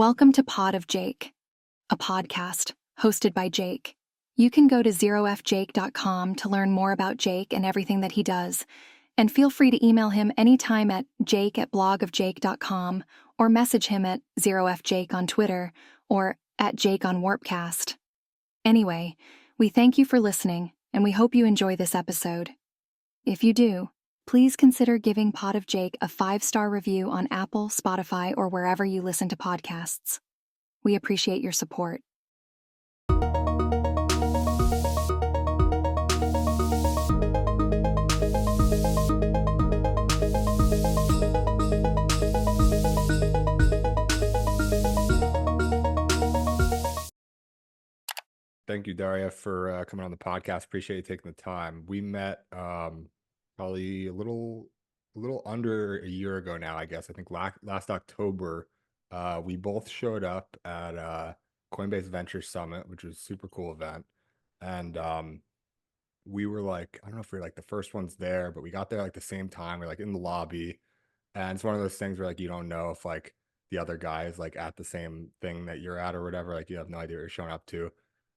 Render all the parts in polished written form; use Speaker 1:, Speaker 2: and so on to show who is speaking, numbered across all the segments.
Speaker 1: Welcome to Pod of Jake, a podcast hosted by Jake. You can go to zerofjake.com to learn more about Jake and everything that he does, and feel free to email him anytime at jake@blogofjake.com or message him at zerofjake on Twitter or at Jake on Warpcast. Anyway, we thank you for listening, and we hope you enjoy this episode. If you do, please consider giving Pod of Jake a 5-star review on Apple, Spotify, or wherever you listen to podcasts. We appreciate your support.
Speaker 2: Thank you, Dariya, for coming on the podcast. Appreciate you taking the time. We met probably a little under a year ago now, I guess. I think last October, we both showed up at Coinbase Venture Summit, which was a super cool event. And we were like, I don't know if we were like the first ones there, but we got there like the same time. We're like in the lobby. And it's one of those things where like you don't know if like the other guy is like at the same thing that you're at or whatever. Like you have no idea what you're showing up to.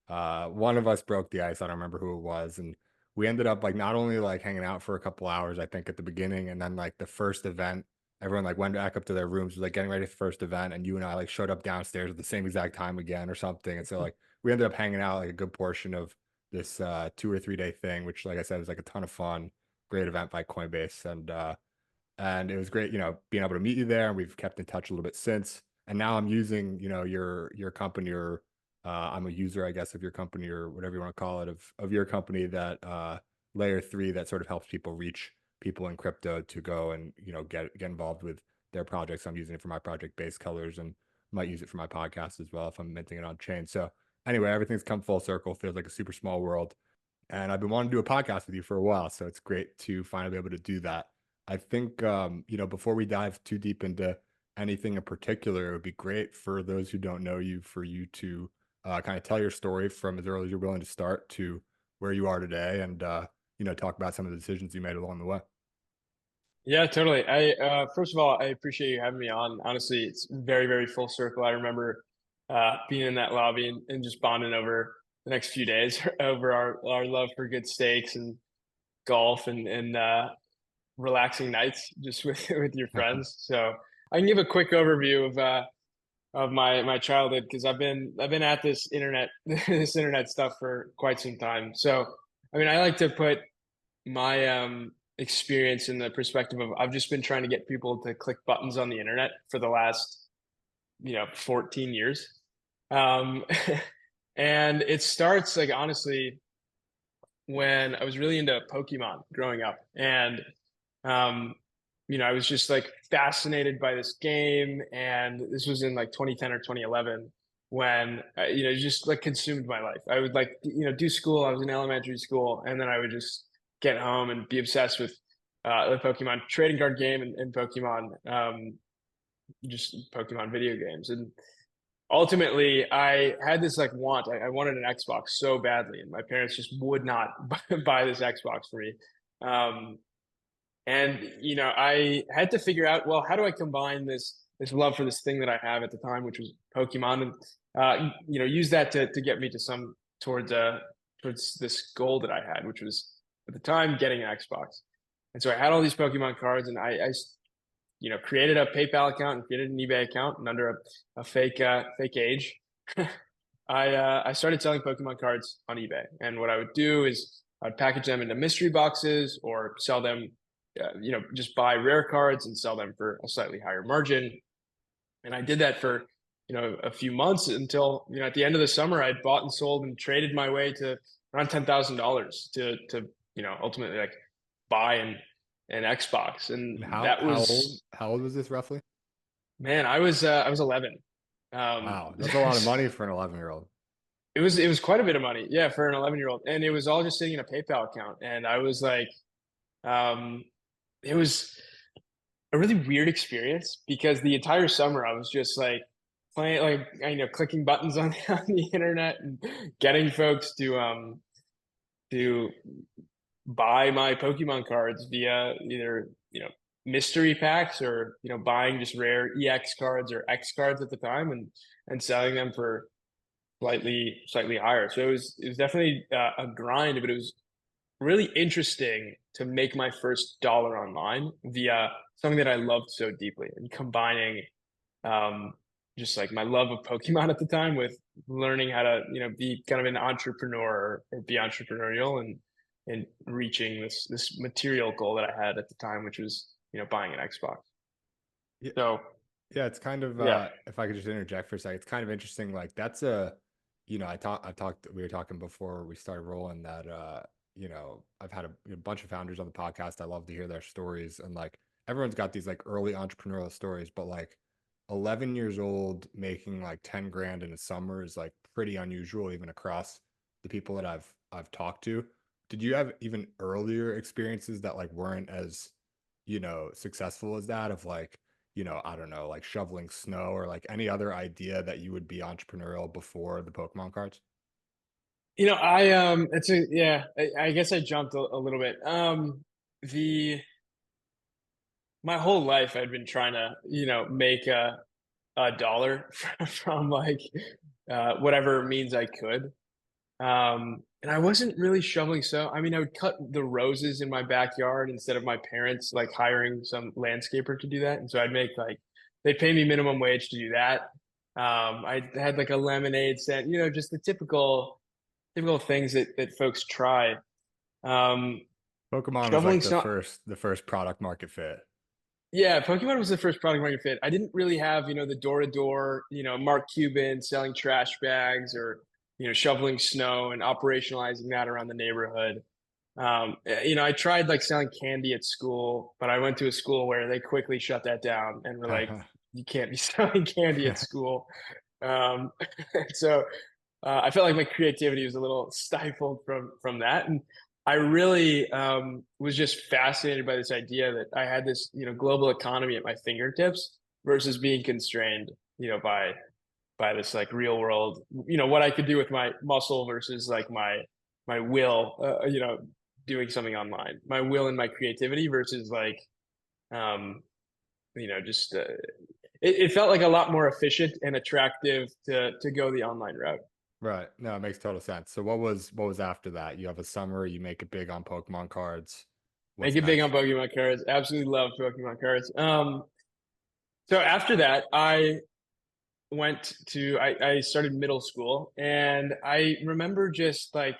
Speaker 2: One of us broke the ice. I don't remember who it was. And we ended up like not only like hanging out for a couple hours, I think at the beginning, and then like the first event, everyone like went back up to their rooms, was like getting ready for the first event, and you and I like showed up downstairs at the same exact time again or something. And so like we ended up hanging out like a good portion of this 2 or 3 day thing, which like I said was like a ton of fun, great event by Coinbase. And it was great, being able to meet you there. And we've kept in touch a little bit since. And now I'm using, your company, or I'm a user, I guess, of your company, or whatever you want to call it, of your company, that layer 3 that sort of helps people reach people in crypto to go and get involved with their projects. I'm using it for my project Base Colors, and might use it for my podcast as well if I'm minting it on chain. So anyway, everything's come full circle. Feels like a super small world, and I've been wanting to do a podcast with you for a while, so it's great to finally be able to do that. I think before we dive too deep into anything in particular, it would be great for those who don't know you, for you to kind of tell your story from as early as you're willing to start to where you are today, and talk about some of the decisions you made along the way.
Speaker 3: Yeah, totally. I first of all, I appreciate you having me on. Honestly, it's very, very full circle. I remember being in that lobby and just bonding over the next few days over our love for good steaks and golf and relaxing nights just with with your friends. So I can give a quick overview of my childhood, because I've been at this internet this internet stuff for quite some time. So I mean, I like to put my experience in the perspective of, I've just been trying to get people to click buttons on the internet for the last 14 years. Um, and it starts, like, honestly, when I was really into Pokemon growing up, and um, I was just like fascinated by this game, and this was in like 2010 or 2011, when it just like consumed my life. I would like do school. I was in elementary school, and then I would just get home and be obsessed with the Pokemon trading card game and Pokemon, just Pokemon video games. And ultimately, I had this like want. I wanted an Xbox so badly, and my parents just would not buy this Xbox for me. Um, and I had to figure out, well, how do I combine this love for this thing that I have at the time, which was Pokemon, and use that to get me to towards this goal that I had, which was at the time getting an Xbox. And so I had all these Pokemon cards, and I created a PayPal account and created an eBay account, and under a fake age, I started selling Pokemon cards on eBay. And what I would do is I'd package them into mystery boxes, or sell them, just buy rare cards and sell them for a slightly higher margin. And I did that for a few months, until at the end of the summer, I'd bought and sold and traded my way to around $10,000 to ultimately like buy an Xbox. And
Speaker 2: how old was this roughly?
Speaker 3: Man, I was 11.
Speaker 2: Wow, that's a lot of money for an 11-year-old.
Speaker 3: It was quite a bit of money, yeah, for an 11-year-old, and it was all just sitting in a PayPal account. And I was like, it was a really weird experience, because the entire summer I was just like playing, like, clicking buttons on the internet and getting folks to buy my Pokemon cards via either mystery packs, or buying just rare EX cards or X cards at the time, and selling them for slightly higher. So it was definitely a grind, but it was really interesting to make my first dollar online via something that I loved so deeply, and combining just like my love of Pokemon at the time with learning how to be kind of an entrepreneur, or be entrepreneurial, and reaching this material goal that I had at the time, which was buying an Xbox.
Speaker 2: Yeah.
Speaker 3: So
Speaker 2: yeah, it's kind of
Speaker 3: yeah.
Speaker 2: If I could just interject for a second, it's kind of interesting. Like that's we were talking before we started rolling that I've had a bunch of founders on the podcast. I love to hear their stories, and like everyone's got these like early entrepreneurial stories, but like 11 years old making like 10 grand in a summer is like pretty unusual even across the people that I've talked to. Did you have even earlier experiences that like weren't as successful as that, of like I don't know, like shoveling snow, or like any other idea that you would be entrepreneurial before the Pokemon cards?
Speaker 3: I guess I jumped a little bit. The My whole life I'd been trying to make a dollar from like whatever means I could. And I wasn't really shoveling snow. I mean, I would cut the roses in my backyard instead of my parents like hiring some landscaper to do that. And so I'd make like, they'd pay me minimum wage to do that. I had like a lemonade stand, just the typical things that folks try. Um,
Speaker 2: Pokemon was
Speaker 3: Shoveling
Speaker 2: like
Speaker 3: snow.
Speaker 2: the first product market fit.
Speaker 3: Yeah, Pokemon was the first product market fit. I didn't really have, the door to door, Mark Cuban selling trash bags, or, shoveling snow and operationalizing that around the neighborhood. I tried like selling candy at school, but I went to a school where they quickly shut that down and were like, you can't be selling candy at school. Um, so I felt like my creativity was a little stifled from that. And I really was just fascinated by this idea that I had this, global economy at my fingertips versus being constrained, by this like real world, what I could do with my muscle versus like my will, doing something online, my will and my creativity versus like, just it felt like a lot more efficient and attractive to go the online route.
Speaker 2: Right. No, it makes total sense. So what was after that? You have a summer, you make it big on Pokemon cards.
Speaker 3: Make
Speaker 2: What's
Speaker 3: it big on
Speaker 2: next?
Speaker 3: Pokemon cards. Absolutely love Pokemon cards. So after that, I started middle school, and I remember just like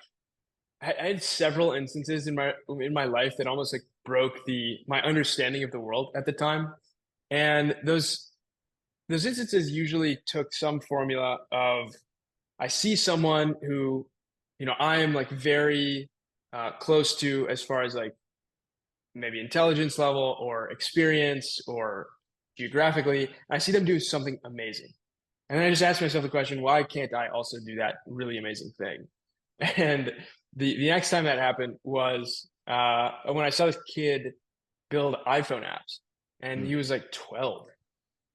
Speaker 3: I had several instances in my life that almost like broke my understanding of the world at the time. And those instances usually took some formula of, I see someone who, I am like very close to, as far as like maybe intelligence level or experience or geographically. I see them do something amazing. And then I just ask myself the question, why can't I also do that really amazing thing? And the next time that happened was when I saw this kid build iPhone apps, and he was like 12.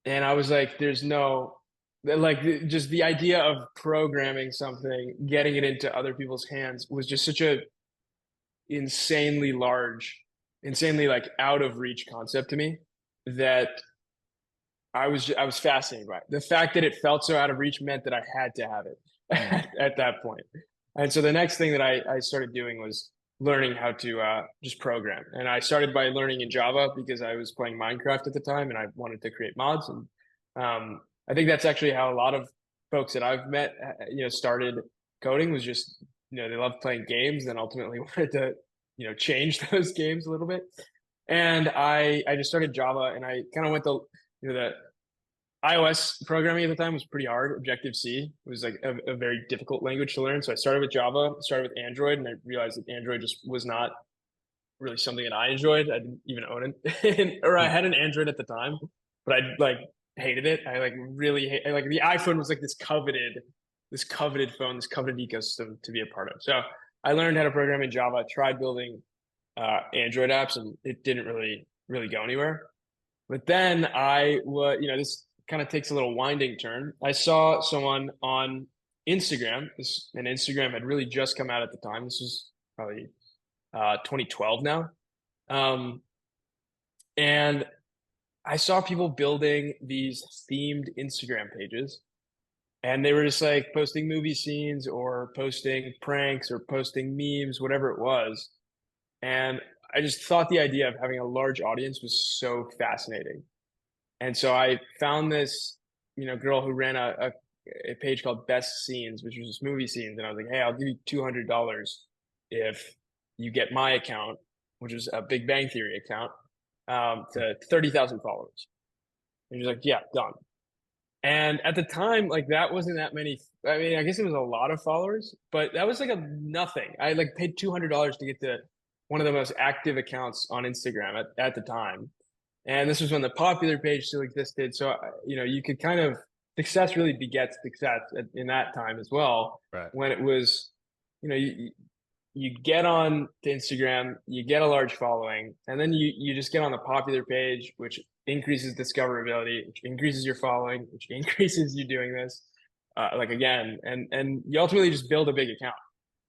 Speaker 3: And I was like, there's no, like, just the idea of programming something, getting it into other people's hands was just such a insanely large, insanely like out of reach concept to me, that I was fascinated by it. The fact that it felt so out of reach meant that I had to have it at that point. And so the next thing that I started doing was learning how to just program. And I started by learning in Java because I was playing Minecraft at the time and I wanted to create mods. And I think that's actually how a lot of folks that I've met, started coding, was just, they love playing games and ultimately wanted to, change those games a little bit. And I just started Java, and I kind of went the iOS programming at the time was pretty hard. Objective-C was like a very difficult language to learn. So I started with Java, started with Android, and I realized that Android just was not really something that I enjoyed. I didn't even own it, or I had an Android at the time, but I like hated it. I like really like the iPhone was like this coveted phone, this coveted ecosystem to be a part of. So I learned how to program in Java, tried building Android apps, and it didn't really go anywhere. But then this kind of takes a little winding turn. I saw someone on Instagram, and Instagram had really just come out at the time. This was probably 2012 now. And I saw people building these themed Instagram pages, and they were just like posting movie scenes or posting pranks or posting memes, whatever it was. And I just thought the idea of having a large audience was so fascinating. And so I found this, girl who ran a page called Best Scenes, which was just movie scenes. And I was like, hey, I'll give you $200 if you get my account, which was a Big Bang Theory account, to 30,000 followers. And she's like, yeah, done. And at the time, like that wasn't that many. I mean, I guess it was a lot of followers, but that was like a nothing. I like paid $200 to get to one of the most active accounts on Instagram at the time. And this was when the popular page still existed. So, you could kind of, success really begets success in that time as well.
Speaker 2: Right.
Speaker 3: When it was, you get on to Instagram, you get a large following, and then you just get on the popular page, which increases discoverability, which increases your following, which increases you doing this, like again, and you ultimately just build a big account.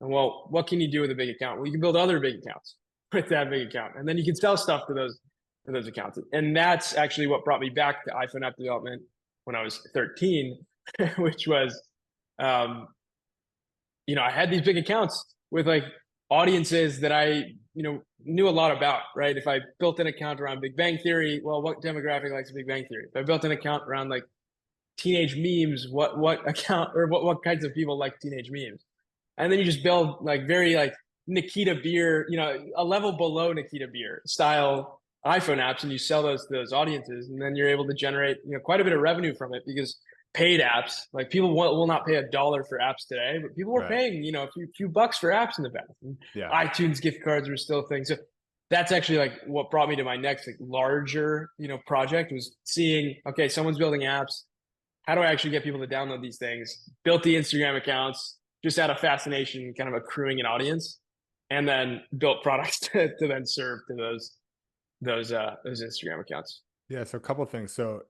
Speaker 3: And well, what can you do with a big account? Well, you can build other big accounts with that big account, and then you can sell stuff to those accounts. And that's actually what brought me back to iPhone app development when I was 13, which was, I had these big accounts with like audiences that I, knew a lot about, right? If I built an account around Big Bang Theory, well, what demographic likes Big Bang Theory? If I built an account around like teenage memes, what account or what kinds of people like teenage memes? And then you just build like very like Nikita Beer, a level below Nikita Beer style iPhone apps, and you sell those to those audiences, and then you're able to generate quite a bit of revenue from it, because paid apps, like people will not pay $1 for apps today, but people were paying a few bucks for apps in the past. And iTunes gift cards were still things. So that's actually like what brought me to my next like larger project, was seeing, okay, someone's building apps. How do I actually get people to download these things? Built the Instagram accounts just out of fascination, kind of accruing an audience, and then built products to then serve to those Instagram accounts.
Speaker 2: Yeah. So a couple of things. So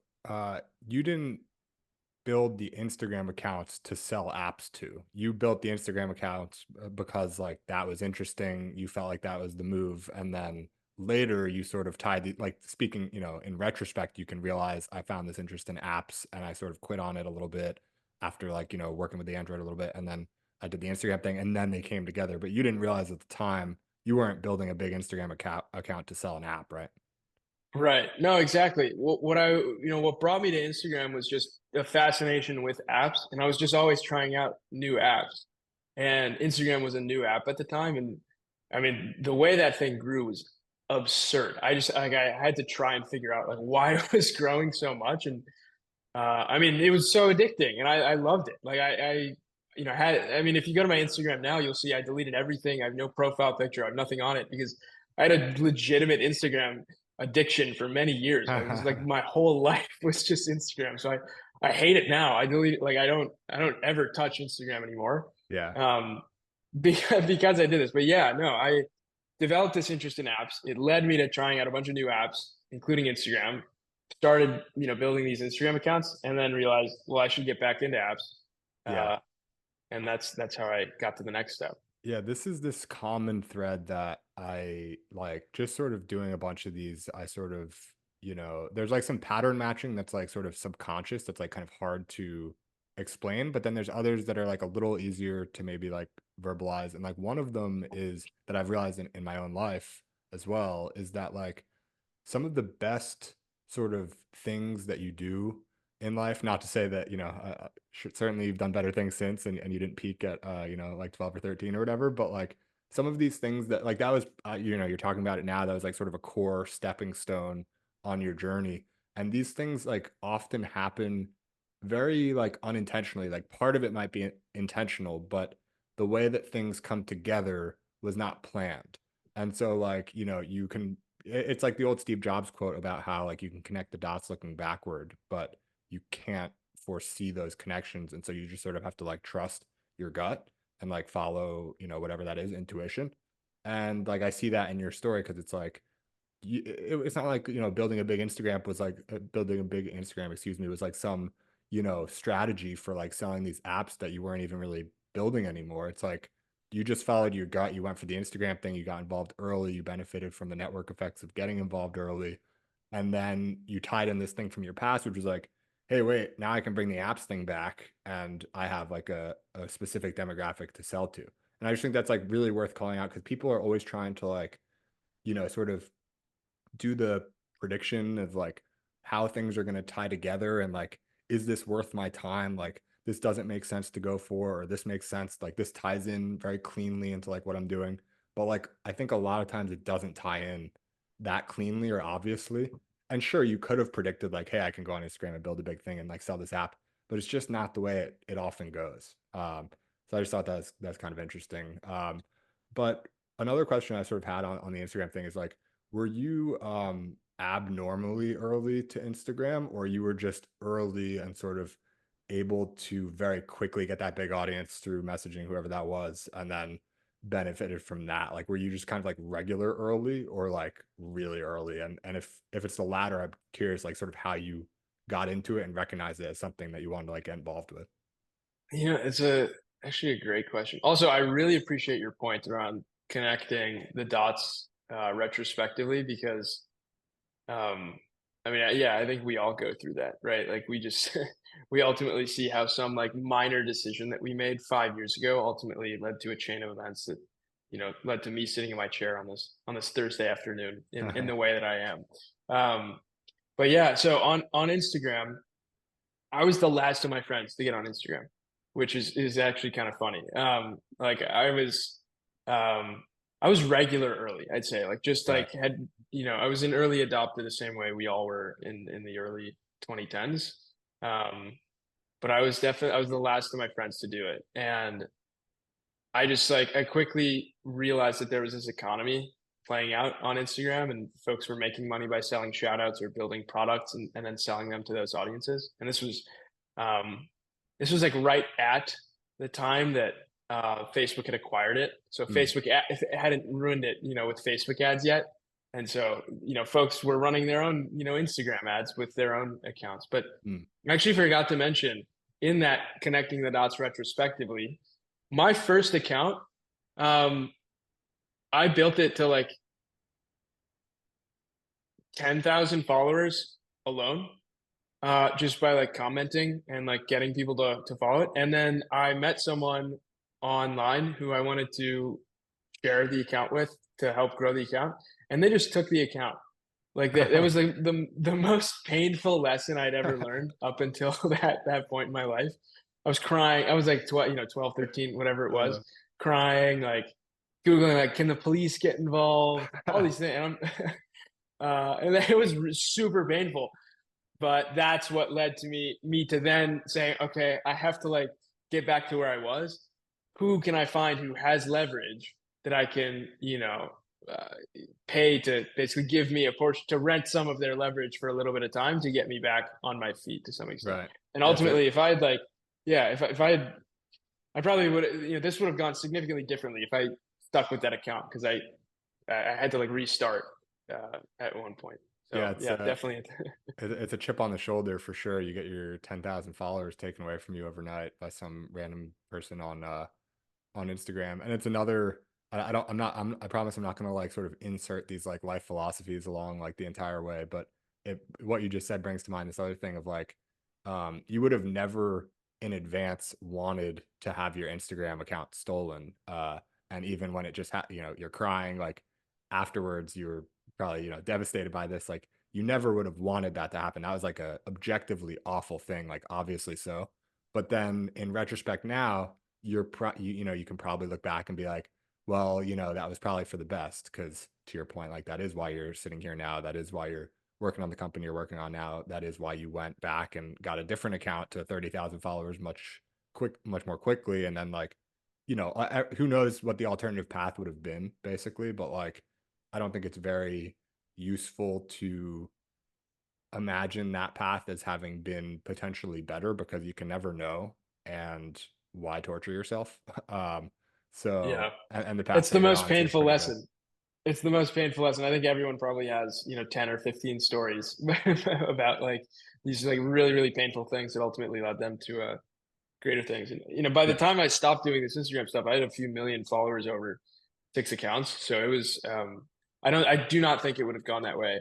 Speaker 2: you didn't build the Instagram accounts to sell apps to. You built the Instagram accounts because like that was interesting. You felt like that was the move. And then later you sort of tied the, like speaking, in retrospect, you can realize I found this interest in apps and I sort of quit on it a little bit after like, working with the Android a little bit. And then I did the Instagram thing and then they came together, but you didn't realize at the time you weren't building a big Instagram account to sell an app, right?
Speaker 3: Right. No, exactly. What brought me to Instagram was just a fascination with apps, and I was just always trying out new apps. And Instagram was a new app at the time, and I mean, the way that thing grew was absurd. I had to try and figure out like why it was growing so much, and I mean, it was so addicting, and I loved it. Like I mean, if you go to my Instagram now, you'll see I deleted everything. I have no profile picture. I have nothing on it because I had a legitimate Instagram addiction for many years. It was like my whole life was just Instagram. So I hate it now. I delete it. Like I don't ever touch Instagram anymore.
Speaker 2: Yeah.
Speaker 3: Because I did this. But yeah, no, I developed this interest in apps. It led me to trying out a bunch of new apps, including Instagram. Started, building these Instagram accounts, and then realized, well, I should get back into apps.
Speaker 2: Yeah.
Speaker 3: And that's how I got to the next step.
Speaker 2: Yeah, this is this common thread that I like, just sort of doing a bunch of these. I sort of, there's like some pattern matching that's like sort of subconscious, that's like kind of hard to explain, but then there's others that are like a little easier to maybe like verbalize. And like one of them is that I've realized in my own life as well is that like some of the best sort of things that you do in life, not to say that certainly you've done better things since, and you didn't peak at like 12 or 13 or whatever, but like some of these things that like that was you're talking about it now, that was like sort of a core stepping stone on your journey. And these things like often happen very like unintentionally. Like part of it might be intentional, but the way that things come together was not planned. And so like you can, it's like the old Steve Jobs quote about how like you can connect the dots looking backward, but you can't foresee those connections. And so you just sort of have to like trust your gut and like follow, whatever that is, intuition. And like I see that in your story, because it's like it's not like building a big Instagram was like building a big Instagram, excuse me, was like some strategy for like selling these apps that you weren't even really building anymore. It's like you just followed your gut. You went for the Instagram thing. You got involved early. You benefited from the network effects of getting involved early. And then you tied in this thing from your past, which was like, hey, wait, now I can bring the apps thing back and I have like a specific demographic to sell to. And I just think that's like really worth calling out because people are always trying to like, sort of do the prediction of like how things are going to tie together and like, is this worth my time? Like, this doesn't make sense to go for, or this makes sense. Like, this ties in very cleanly into like what I'm doing. But like, I think a lot of times it doesn't tie in that cleanly or obviously. And sure, you could have predicted like, hey, I can go on Instagram and build a big thing and like sell this app, but it's just not the way it often goes. So I just thought that's kind of interesting. But another question I sort of had on the Instagram thing is like, were you abnormally early to Instagram, or you were just early and sort of able to very quickly get that big audience through messaging whoever that was, and then benefited from that? Like, were you just kind of like regular early or like really early? And if it's the latter, I'm curious like sort of how you got into it and recognized it as something that you wanted to like get involved with.
Speaker 3: It's actually a great question. Also, I really appreciate your point around connecting the dots retrospectively because I mean, yeah, I think we all go through that, right? Like we just we ultimately see how some like minor decision that we made 5 years ago ultimately led to a chain of events that, led to me sitting in my chair on this Thursday afternoon in the way that I am. But yeah, so on Instagram, I was the last of my friends to get on Instagram, which is actually kind of funny. Like I was regular early, I'd say, like just
Speaker 2: Right.
Speaker 3: like I was an early adopter the same way we all were in the early 2010s. But I was the last of my friends to do it, and I quickly realized that there was this economy playing out on Instagram, and folks were making money by selling shout outs or building products and then selling them to those audiences. And this was like right at the time that Facebook had acquired it. So
Speaker 2: Mm,
Speaker 3: if it hadn't ruined it, with Facebook ads yet. And so, folks were running their own, Instagram ads with their own accounts. But
Speaker 2: mm.
Speaker 3: I actually forgot to mention in that connecting the dots retrospectively, my first account, um, I built it to like 10,000 followers alone, just by like commenting and like getting people to follow it. And then I met someone online who I wanted to share the account with to help grow the account, and they just took the account. Like that was like the most painful lesson I'd ever learned up until that point in my life. I was crying. I was like 12, 13, whatever it was, crying, like Googling, like, can the police get involved? All these things. And and it was super painful. But that's what led to me to then saying, okay, I have to like get back to where I was. Who can I find who has leverage that I can, uh, pay to basically give me a portion to rent some of their leverage for a little bit of time to get me back on my feet to some extent.
Speaker 2: Right.
Speaker 3: And
Speaker 2: Yeah, it's a
Speaker 3: ultimately, if I had like, yeah, if I had, I probably would, this would have gone significantly differently if I stuck with that account because I had to like restart at one point.
Speaker 2: yeah,
Speaker 3: So yeah, definitely.
Speaker 2: it's a chip on the shoulder for sure. You get your 10,000 followers taken away from you overnight by some random person on Instagram. And it's another, I don't, I'm not, I promise I'm not going to like sort of insert these like life philosophies along like the entire way, but what you just said brings to mind this other thing of like, you would have never in advance wanted to have your Instagram account stolen. And even when it just you're crying, like afterwards, you were probably, devastated by this. Like you never would have wanted that to happen. That was like a objectively awful thing, like obviously so. But then in retrospect now, you can probably look back and be like, well, that was probably for the best, because to your point, like that is why you're sitting here now. That is why you're working on the company you're working on now. That is why you went back and got a different account to 30,000 followers much more quickly. And then like, who knows what the alternative path would have been basically, but like, I don't think it's very useful to imagine that path as having been potentially better because you can never know. And why torture yourself? So,
Speaker 3: Yeah.
Speaker 2: and the path
Speaker 3: It's the
Speaker 2: that you're
Speaker 3: most
Speaker 2: on seems
Speaker 3: painful
Speaker 2: pretty good.
Speaker 3: lesson. It's the most painful lesson. I think everyone probably has, 10 or 15 stories about like these like really, really painful things that ultimately led them to greater things. And, by the
Speaker 2: Yeah.
Speaker 3: time I stopped doing this Instagram stuff, I had a few million followers over 6 accounts. So it was, I do not think it would have gone that way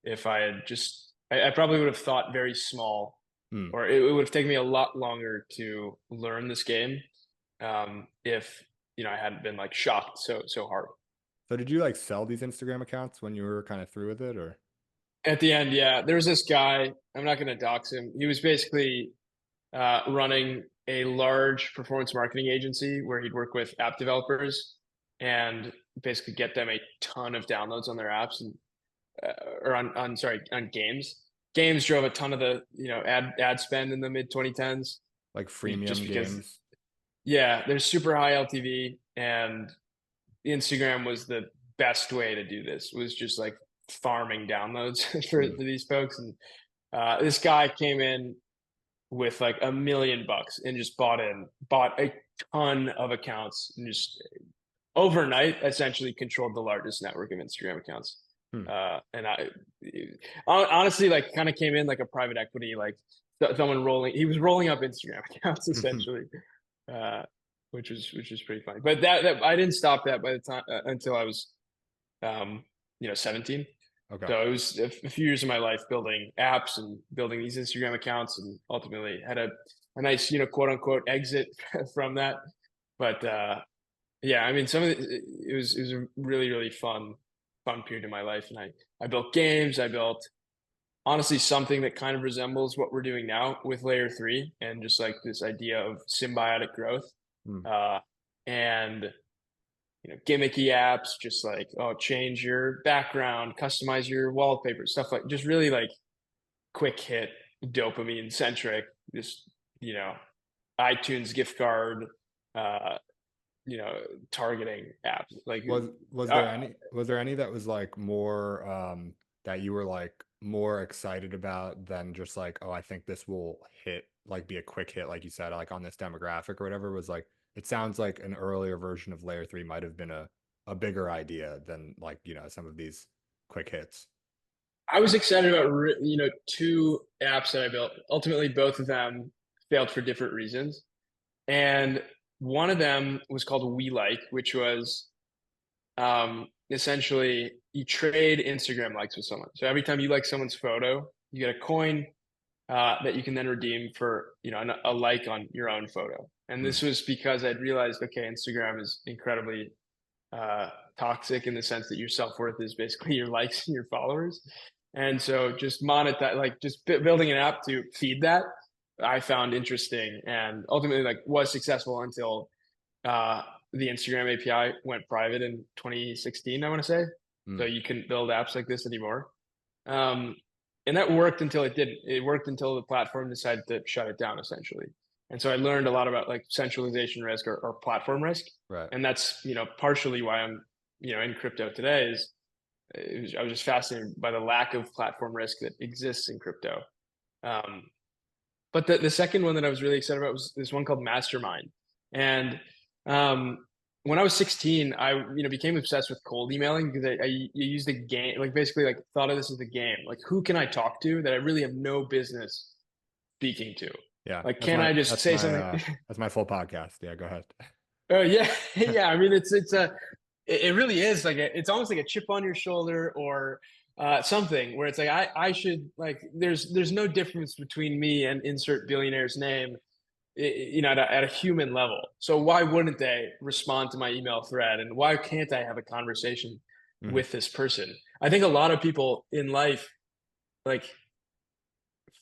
Speaker 3: if I had just, I probably would have thought very small,
Speaker 2: Hmm.
Speaker 3: or it would have taken me a lot longer to learn this game if, I hadn't been like shocked so hard.
Speaker 2: So did you like sell these Instagram accounts when you were kind of through with it, or?
Speaker 3: At the end, yeah, there was this guy, I'm not going to dox him. He was basically running a large performance marketing agency where he'd work with app developers and basically get them a ton of downloads on their apps and or on games. Games drove a ton of the ad spend in the mid 2010s.
Speaker 2: Like
Speaker 3: Just
Speaker 2: freemium
Speaker 3: because,
Speaker 2: games?
Speaker 3: yeah, there's super high LTV, and Instagram was the best way to do this. Was just like farming downloads for these folks. And this guy came in with like $1 million and just bought a ton of accounts and just overnight essentially controlled the largest network of Instagram accounts. And I honestly like kind of came in like a private equity, like someone he was rolling up Instagram accounts essentially, which was pretty funny. But that I didn't stop that by the time until I was 17.
Speaker 2: Okay.
Speaker 3: So it was a few years of my life building apps and building these Instagram accounts, and ultimately had a nice, quote unquote exit from that. But yeah, I mean, it was a really, really fun period in my life. And I built games. I built honestly something that kind of resembles what we're doing now with layer 3 and just like this idea of symbiotic growth. And gimmicky apps, just like, change your background, customize your wallpaper, stuff like just really like quick hit, dopamine centric, just, iTunes gift card, targeting apps. Like
Speaker 2: was there any that was like more that you were like more excited about than just like, oh, I think this will hit, like be a quick hit, like you said, like on this demographic or whatever? Was like, it sounds like an earlier version of layer 3 might have been a bigger idea than like, some of these quick hits.
Speaker 3: I was excited about, 2 apps that I built. Ultimately, both of them failed for different reasons. And one of them was called We Like, which was essentially you trade Instagram likes with someone. So every time you like someone's photo, you get a coin that you can then redeem for, a like on your own photo. And this was because I'd realized, okay, Instagram is incredibly toxic in the sense that your self-worth is basically your likes and your followers. And so just monetize, like just building an app to feed that, I found interesting, and ultimately like was successful until the Instagram API went private in 2016, I want to say. So you couldn't build apps like this anymore. And that worked until it didn't. It worked until the platform decided to shut it down, essentially. And so I learned a lot about like centralization risk or platform risk.
Speaker 2: Right.
Speaker 3: And that's, partially why I'm, in crypto today I was just fascinated by the lack of platform risk that exists in crypto. But the second one that I was really excited about was this one called Mastermind. And when I was 16, I became obsessed with cold emailing because I used a game, like basically like thought of this as a game. Like, who can I talk to that I really have no business speaking to?
Speaker 2: Yeah.
Speaker 3: Like, can I just say something?
Speaker 2: That's my full podcast. Yeah, go ahead.
Speaker 3: Oh yeah, yeah. I mean, it really is like it's almost like a chip on your shoulder or something where it's like I should like there's no difference between me and insert billionaire's name, at a human level. So why wouldn't they respond to my email thread, and why can't I have a conversation with this person? I think a lot of people in life like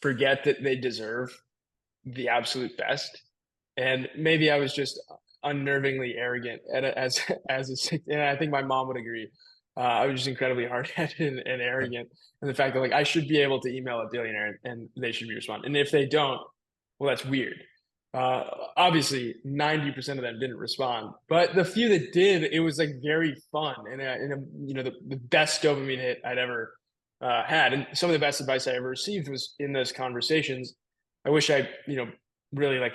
Speaker 3: forget that they deserve the absolute best, and maybe I was just unnervingly arrogant as and I think my mom would agree. I was just incredibly hard-headed and arrogant, and the fact that like I should be able to email a billionaire and they should be responding, and if they don't, well, that's weird. Obviously 90% of them didn't respond, but the few that did, it was like very fun and the best dopamine hit I'd ever had. And some of the best advice I ever received was in those conversations. I wish I really like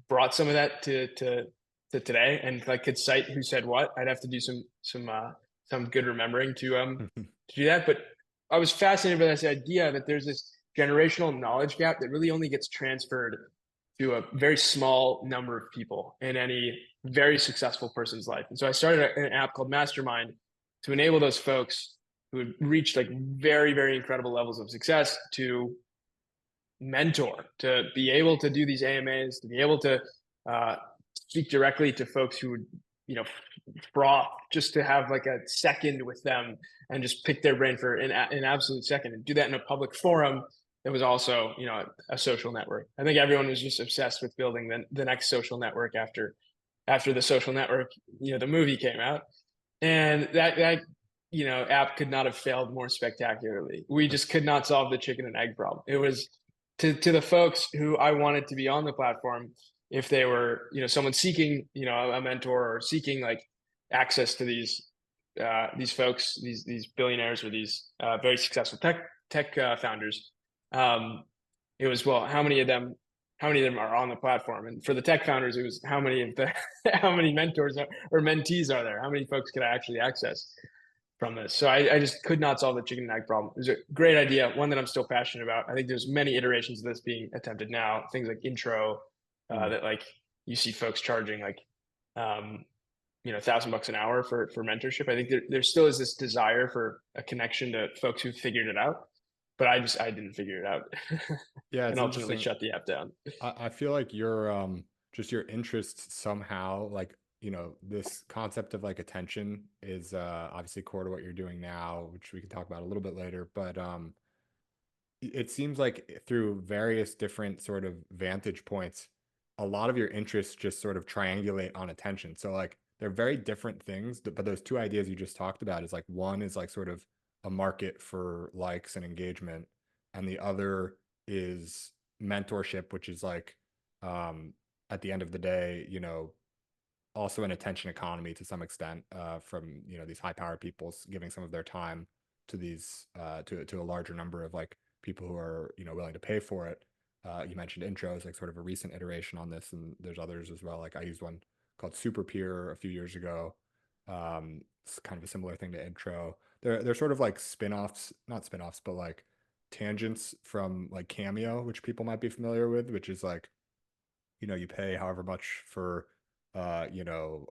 Speaker 3: brought some of that to today and like could cite who said what. I'd have to do some good remembering to do that. But I was fascinated by this idea that there's this generational knowledge gap that really only gets transferred to a very small number of people in any very successful person's life. And so I started an app called Mastermind to enable those folks had reached like very, very incredible levels of success to mentor, to be able to do these AMAs, to be able to speak directly to folks who would, froth just to have like a second with them and just pick their brain for an absolute second and do that in a public forum. It was also, a social network. I think everyone was just obsessed with building the next social network after the Social Network, the movie came out, and that app could not have failed more spectacularly. We just could not solve the chicken and egg problem. It was to the folks who I wanted to be on the platform, if they were, someone seeking, a mentor or seeking like access to these folks, these billionaires or these very successful tech founders. It was, well, how many of them are on the platform? And for the tech founders, it was how many mentors or mentees are there? How many folks could I actually access from this? So I just could not solve the chicken and egg problem. It was a great idea, one that I'm still passionate about. I think there's many iterations of this being attempted now. Things like intro, that like you see folks charging like, $1,000 an hour for mentorship. I think there still is this desire for a connection to folks who figured it out, but I didn't figure it out.
Speaker 2: Yeah,
Speaker 3: and ultimately shut the app down.
Speaker 2: I feel like your just your interest somehow, like, this concept of like attention is obviously core to what you're doing now, which we can talk about a little bit later. But it seems like through various different sort of vantage points, a lot of your interests just sort of triangulate on attention. So like they're very different things, but those two ideas you just talked about is like, one is like sort of a market for likes and engagement, and the other is mentorship, which is like, at the end of the day, also an attention economy to some extent, from these high power people giving some of their time to these to a larger number of like people who are willing to pay for it. You mentioned intros, like sort of a recent iteration on this, and there's others as well. Like I used one called Super Peer a few years ago. It's kind of a similar thing to intro. They're sort of like spin-offs, not spin-offs, but like tangents from like Cameo, which people might be familiar with, which is like, you pay however much for Shaquille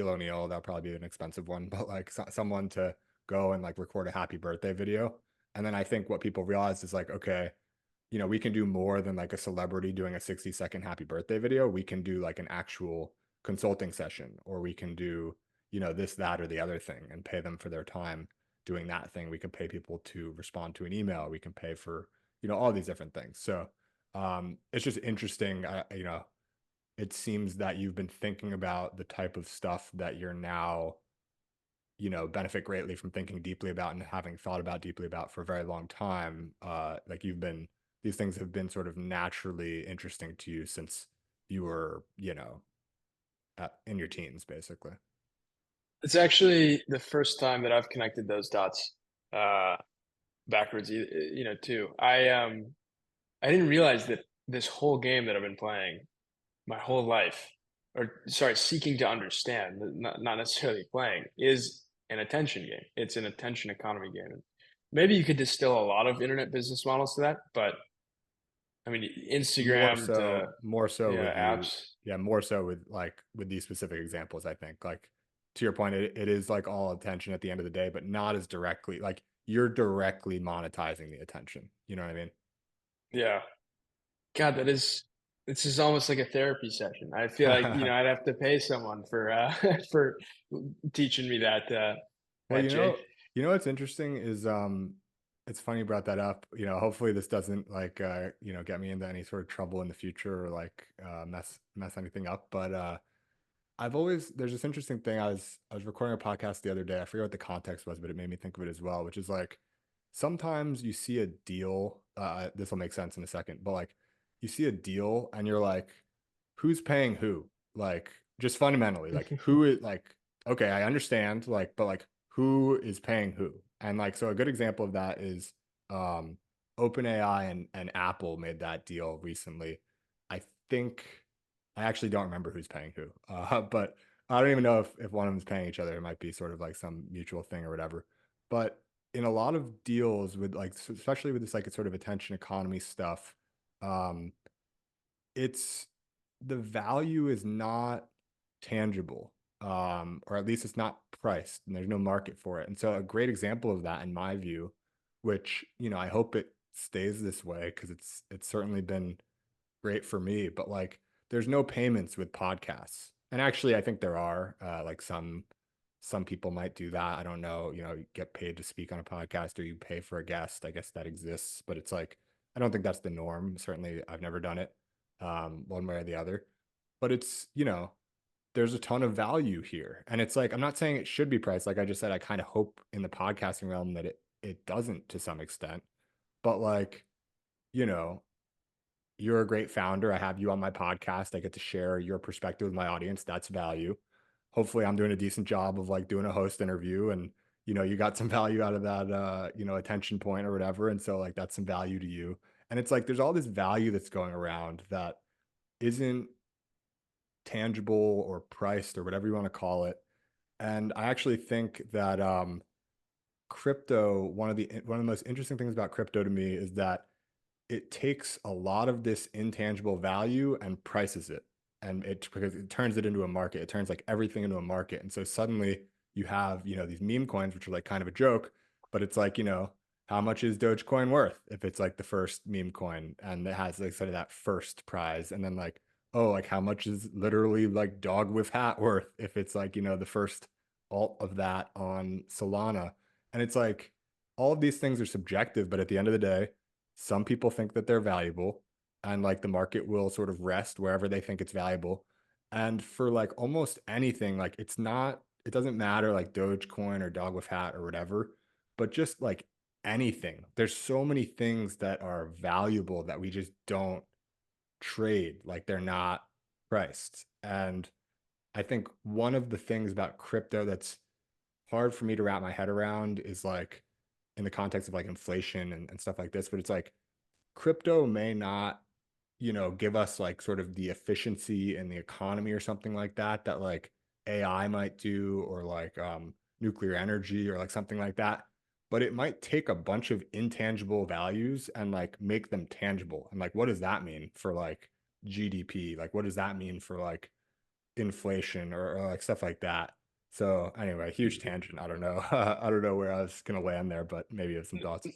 Speaker 2: O'Neal. That'll probably be an expensive one, but like someone to go and like record a happy birthday video. And then I think what people realize is like, okay, we can do more than like a celebrity doing a 60-second happy birthday video. We can do like an actual consulting session, or we can do, this, that, or the other thing and pay them for their time doing that thing. We can pay people to respond to an email. We can pay for, all these different things. So it's just interesting. It seems that you've been thinking about the type of stuff that you're now, benefit greatly from thinking deeply about and having thought about deeply about for a very long time. Like these things have been sort of naturally interesting to you since you were, in your teens, basically.
Speaker 3: It's actually the first time that I've connected those dots backwards, too. I didn't realize that this whole game that I've been playing my whole life, or sorry, seeking to understand, not necessarily playing, is an attention game. It's an attention economy game. Maybe you could distill a lot of internet business models to that, but I mean, Instagram
Speaker 2: more so with
Speaker 3: apps.
Speaker 2: more so with these specific examples. I think, like, to your point, it is like all attention at the end of the day, but not as directly. Like you're directly monetizing the attention. You know what I mean?
Speaker 3: Yeah. God, this is almost like a therapy session. I feel like, I'd have to pay someone for for teaching me that.
Speaker 2: Well,
Speaker 3: Jake.
Speaker 2: What's interesting is it's funny you brought that up. Hopefully this doesn't like get me into any sort of trouble in the future, or like mess anything up. But there's this interesting thing. I was recording a podcast the other day. I forget what the context was, but it made me think of it as well, which is like sometimes you see a deal. This will make sense in a second, but like you see a deal and you're like, who's paying who? Like just fundamentally, like who is like, okay, I understand, like, but like who is paying who? And like, so a good example of that is OpenAI and Apple made that deal recently. I think I actually don't remember who's paying who, but I don't even know if one of them is paying each other. It might be sort of like some mutual thing or whatever. But in a lot of deals with like, especially with this like sort of attention economy stuff, it's the value is not tangible. or at least it's not priced and there's no market for it. And so a great example of that, in my view, which, I hope it stays this way because it's certainly been great for me, but like there's no payments with podcasts. And actually I think there are, like some people might do that. I don't know, you get paid to speak on a podcast or you pay for a guest. I guess that exists, but it's like, I don't think that's the norm. Certainly I've never done it, one way or the other, but it's, there's a ton of value here. And it's like, I'm not saying it should be priced. Like I just said, I kind of hope in the podcasting realm that it doesn't to some extent, but like, you know, you're a great founder. I have you on my podcast. I get to share your perspective with my audience. That's value. Hopefully I'm doing a decent job of like doing a host interview and, you got some value out of that, attention point or whatever. And so like, that's some value to you. And it's like, there's all this value that's going around that isn't tangible or priced or whatever you want to call it. And I actually think that, crypto, one of the most interesting things about crypto to me is that it takes a lot of this intangible value and prices it. And because it turns it into a market, it turns like everything into a market. And so suddenly you have, these meme coins, which are like kind of a joke, but it's like, how much is Dogecoin worth if it's like the first meme coin and it has like sort of that first prize? And then like, oh, like how much is literally like dog with hat worth if it's like, the first alt of that on Solana? And it's like all of these things are subjective, but at the end of the day, some people think that they're valuable and like the market will sort of rest wherever they think it's valuable. And for like almost anything, like it doesn't matter like Dogecoin or dog with hat or whatever, but just like anything. There's so many things that are valuable that we just don't trade, like they're not priced. And I think one of the things about crypto that's hard for me to wrap my head around is like in the context of like inflation and stuff like this, but it's like crypto may not, give us like sort of the efficiency in the economy or something like that, that like AI might do, or like nuclear energy or like something like that. But it might take a bunch of intangible values and like make them tangible. And like, what does that mean for like GDP? Like, what does that mean for like inflation or like stuff like that? So anyway, huge tangent. I don't know. I don't know where I was gonna land there, but maybe you have some thoughts.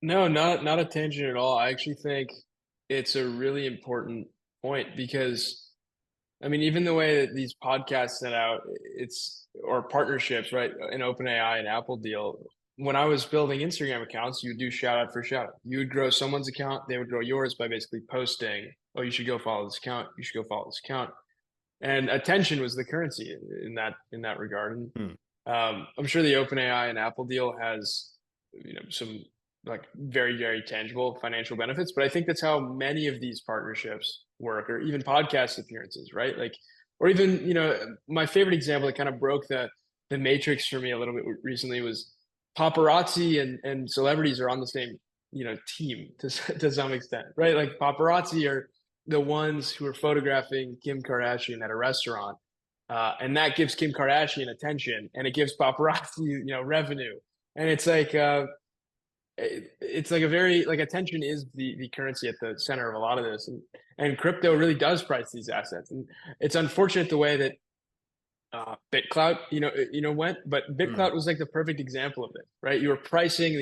Speaker 3: No, not a tangent at all. I actually think it's a really important point because I mean, even the way that these podcasts set out, it's or partnerships, right? An OpenAI and Apple deal. When I was building Instagram accounts, you would do shout out for shout out. You would grow someone's account, they would grow yours by basically posting, "Oh, you should go follow this account. You should go follow this account." And attention was the currency in that regard. And
Speaker 2: Hmm.
Speaker 3: I'm sure the OpenAI and Apple deal has some like very tangible financial benefits, but I think that's how many of these partnerships work, or even podcast appearances, right? Like, or even my favorite example that kind of broke the matrix for me a little bit recently was paparazzi and celebrities are on the same team to some extent, right? Like paparazzi are the ones who are photographing Kim Kardashian at a restaurant, and that gives Kim Kardashian attention, and it gives paparazzi, revenue. And it's like a very like attention is the currency at the center of a lot of this, and crypto really does price these assets, and it's unfortunate the way that BitClout went, but
Speaker 2: Hmm.
Speaker 3: BitClout was like the perfect example of it, right? You were pricing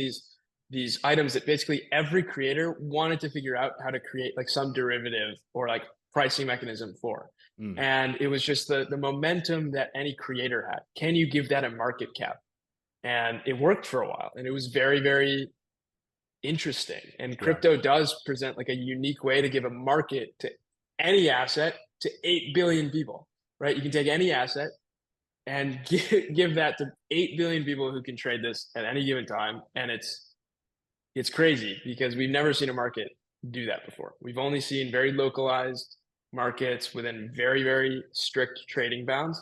Speaker 3: these items that basically every creator wanted to figure out how to create like some derivative or like pricing mechanism for.
Speaker 2: Hmm.
Speaker 3: And it was just the momentum that any creator had. Can you give that a market cap? And it worked for a while, and it was very interesting. And
Speaker 2: Yeah.
Speaker 3: crypto does present like a unique way to give a market to any asset to 8 billion people, right? You can take any asset and give that to 8 billion people who can trade this at any given time. And it's crazy because we've never seen a market do that before. We've only seen very localized markets within very strict trading bounds,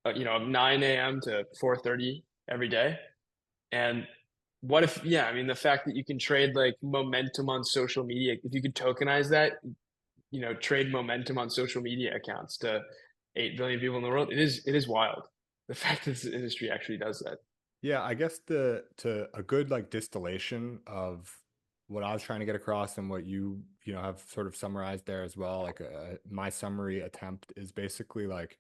Speaker 3: 9 a.m. to 4:30 every day. And what if, yeah, I mean, the fact that you can trade like momentum on social media, if you could tokenize that, trade momentum on social media accounts to 8 billion people in the world, it is wild. The fact that this industry actually does that.
Speaker 2: Yeah, I guess to a good like distillation of what I was trying to get across and what you know have sort of summarized there as well. Like my summary attempt is basically like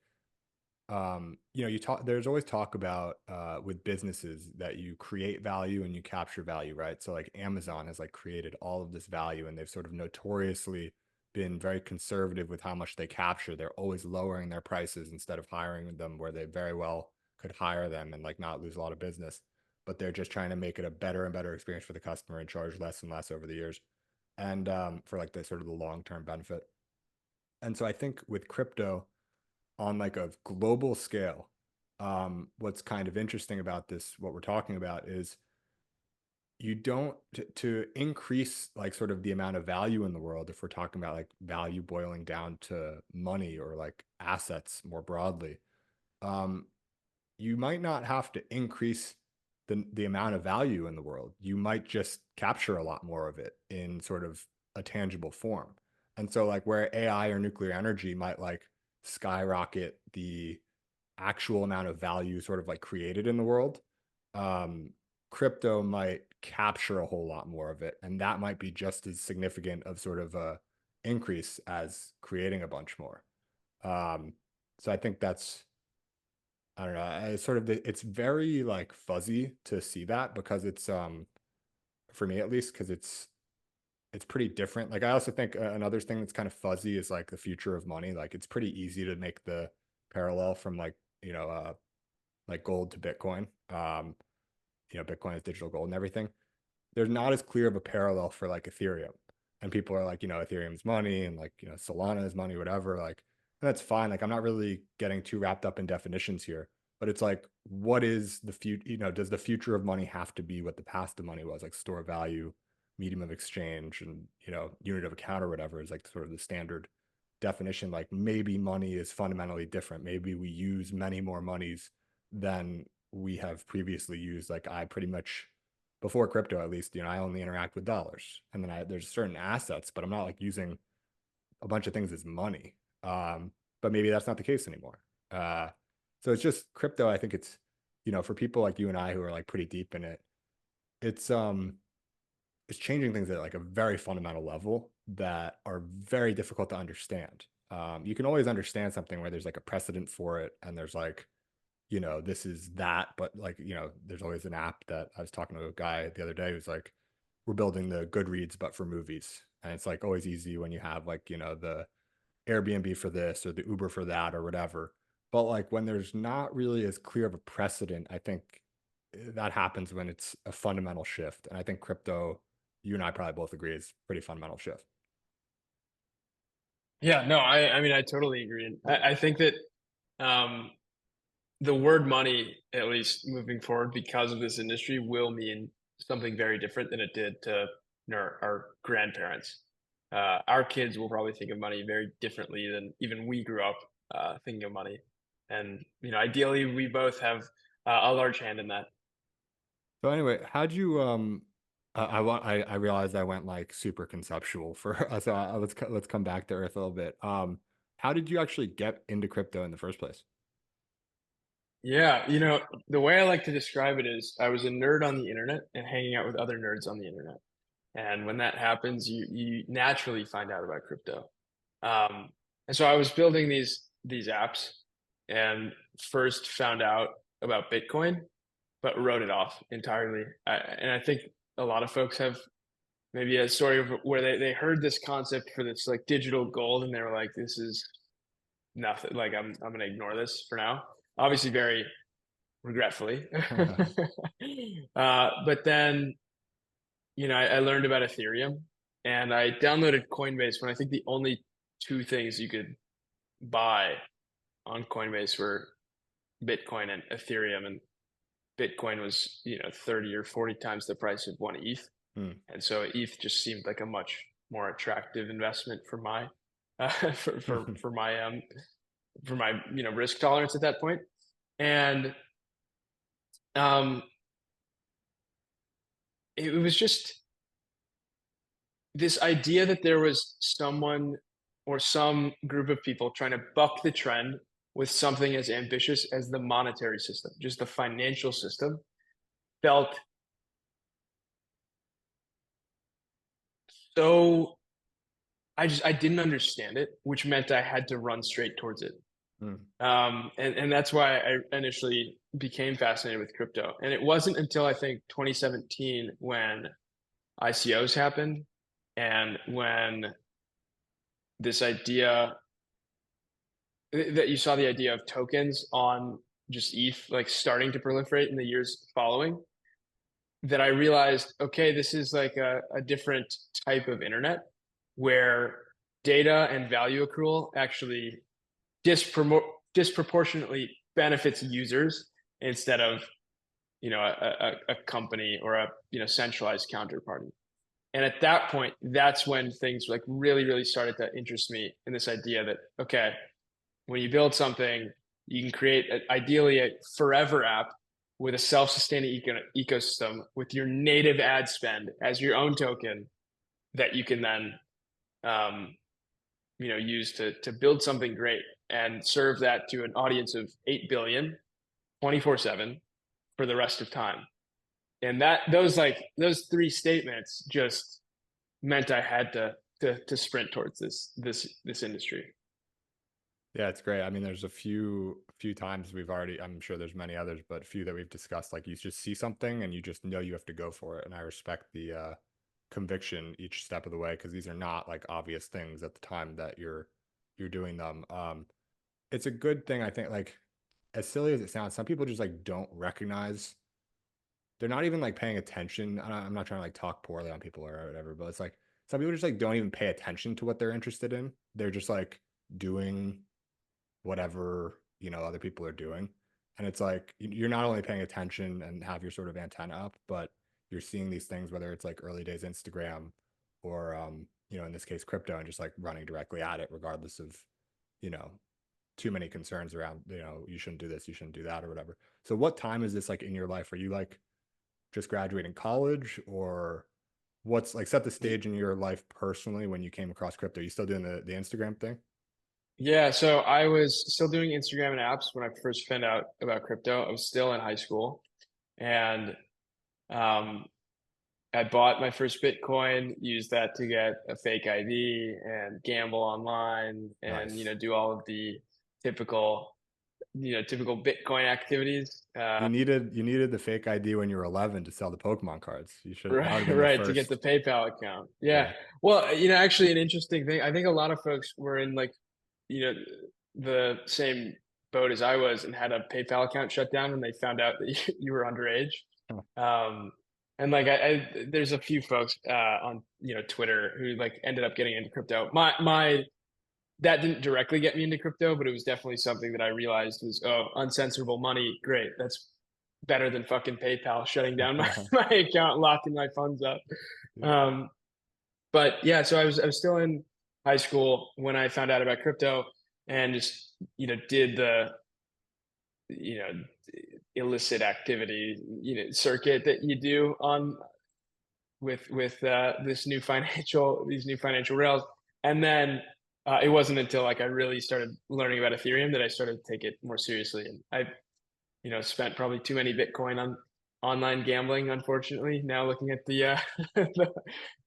Speaker 2: there's always talk about with businesses that you create value and you capture value, right? So like Amazon has like created all of this value, and they've sort of notoriously been very conservative with how much they capture. They're always lowering their prices instead of hiring them where they very well could hire them and like not lose a lot of business, but they're just trying to make it a better and better experience for the customer and charge less and less over the years, and for like the sort of the long-term benefit. And so I think with crypto on like a global scale, what's kind of interesting about this, what we're talking about, is you don't to increase like sort of the amount of value in the world, if we're talking about like value boiling down to money or like assets more broadly, um, you might not have to increase the amount of value in the world. You might just capture a lot more of it in sort of a tangible form. And so like where AI or nuclear energy might like skyrocket the actual amount of value sort of like created in the world, um, crypto might capture a whole lot more of it. And that might be just as significant of sort of a increase as creating a bunch more. So I think that's, I don't know, it's sort of it's very like fuzzy to see that, because it's for me at least, because it's pretty different. Like I also think another thing that's kind of fuzzy is like the future of money. Like it's pretty easy to make the parallel from like gold to Bitcoin. Bitcoin is digital gold and everything. There's not as clear of a parallel for like Ethereum. And people are like, Ethereum's money, and like, Solana is money, whatever. Like, that's fine. Like, I'm not really getting too wrapped up in definitions here, but it's like, what is the future? Does the future of money have to be what the past of money was? Like store of value, medium of exchange, and, unit of account or whatever is like sort of the standard definition. Like maybe money is fundamentally different. Maybe we use many more monies than we have previously used. Like I pretty much, before crypto at least, I only interact with dollars, and then there's certain assets, but I'm not like using a bunch of things as money. But maybe that's not the case anymore. So it's just crypto. I think it's, for people like you and I who are like pretty deep in it, it's it's changing things at like a very fundamental level that are very difficult to understand. You can always understand something where there's like a precedent for it, and there's like, this is that, but like, there's always an app that I was talking to a guy the other day who's like, we're building the Goodreads, but for movies. And it's like always easy when you have like, the Airbnb for this or the Uber for that or whatever. But like when there's not really as clear of a precedent, I think that happens when it's a fundamental shift. And I think crypto, you and I probably both agree, is a pretty fundamental shift.
Speaker 3: Yeah, no, I mean, I totally agree. And I think that um, the word money, at least moving forward, because of this industry, will mean something very different than it did to our grandparents. Our kids will probably think of money very differently than even we grew up thinking of money. And ideally, we both have a large hand in that.
Speaker 2: So anyway, how'd you I realized I went like super conceptual for us. So let's come back to earth a little bit. How did you actually get into crypto in the first place?
Speaker 3: Yeah, the way I like to describe it is I was a nerd on the internet and hanging out with other nerds on the internet. And when that happens, you naturally find out about crypto. Um, and so I was building these apps and first found out about Bitcoin, but wrote it off entirely. And I think a lot of folks have maybe a story of where they heard this concept for this like digital gold, and they were like, this is nothing. Like I'm gonna ignore this for now. Obviously, very regretfully. But then I learned about Ethereum, and I downloaded Coinbase when I think the only two things you could buy on Coinbase were Bitcoin and Ethereum, and Bitcoin was 30 or 40 times the price of one ETH,
Speaker 2: Hmm.
Speaker 3: and so ETH just seemed like a much more attractive investment for my for my risk tolerance at that point. And um, it was just this idea that there was someone or some group of people trying to buck the trend with something as ambitious as the monetary system, just the financial system, felt so I didn't understand it, which meant I had to run straight towards it.
Speaker 2: Mm.
Speaker 3: And that's why I initially became fascinated with crypto. And it wasn't until I think 2017 when ICOs happened and when this idea that you saw the idea of tokens on just ETH like starting to proliferate in the years following, that I realized, okay, this is like a different type of internet where data and value accrual actually disproportionately benefits users instead of a company or a centralized counterparty. And at that point, that's when things like really started to interest me in this idea that, okay, when you build something, you can create ideally a forever app with a self-sustaining ecosystem with your native ad spend as your own token that you can then use to build something great and serve that to an audience of 8 billion 24/7 for the rest of time. And those three statements just meant I had to sprint towards this industry.
Speaker 2: Yeah, it's great. I mean, there's a few times we've already, I'm sure there's many others, but a few that we've discussed, like you just see something and you just know you have to go for it. And I respect the conviction each step of the way, because these are not like obvious things at the time that you're doing them. It's a good thing, I think, like as silly as it sounds, some people just like don't recognize, they're not even like paying attention. I'm not trying to like talk poorly on people or whatever, but it's like some people just like don't even pay attention to what they're interested in. They're just like doing whatever other people are doing, and it's like you're not only paying attention and have your sort of antenna up, but you're seeing these things, whether it's like early days Instagram or in this case crypto, and just like running directly at it regardless of you know too many concerns around you shouldn't do this, you shouldn't do that, or whatever. So what time is this like in your life? Are you like just graduating college, or what's like set the stage in your life personally when you came across crypto? Are you still doing the Instagram thing?
Speaker 3: Yeah, so I was still doing Instagram and apps when I first found out about crypto. I was still in high school, and um, I bought my first Bitcoin, used that to get a fake ID and gamble online, and
Speaker 2: Nice.
Speaker 3: do all of the typical typical Bitcoin activities.
Speaker 2: You needed the fake ID when you were 11 to sell the Pokemon cards. That would have
Speaker 3: Right,
Speaker 2: been the
Speaker 3: right, to get the
Speaker 2: first.
Speaker 3: PayPal account. Yeah.
Speaker 2: Yeah.
Speaker 3: Well, actually an interesting thing. I think a lot of folks were in like, you know, the same boat as I was and had a PayPal account shut down when they found out that you were underage.
Speaker 2: Huh.
Speaker 3: And like there's a few folks on Twitter who like ended up getting into crypto. My that didn't directly get me into crypto, but it was definitely something that I realized was, oh, uncensorable money, great. That's better than fucking PayPal shutting down my account, locking my funds up.
Speaker 2: Yeah.
Speaker 3: Um, but yeah, so I was still in high school when I found out about crypto and just did the you know illicit activity circuit that you do on with these new financial rails. And then it wasn't until like I really started learning about Ethereum that I started to take it more seriously. And I spent probably too many Bitcoin on online gambling, unfortunately, now looking at the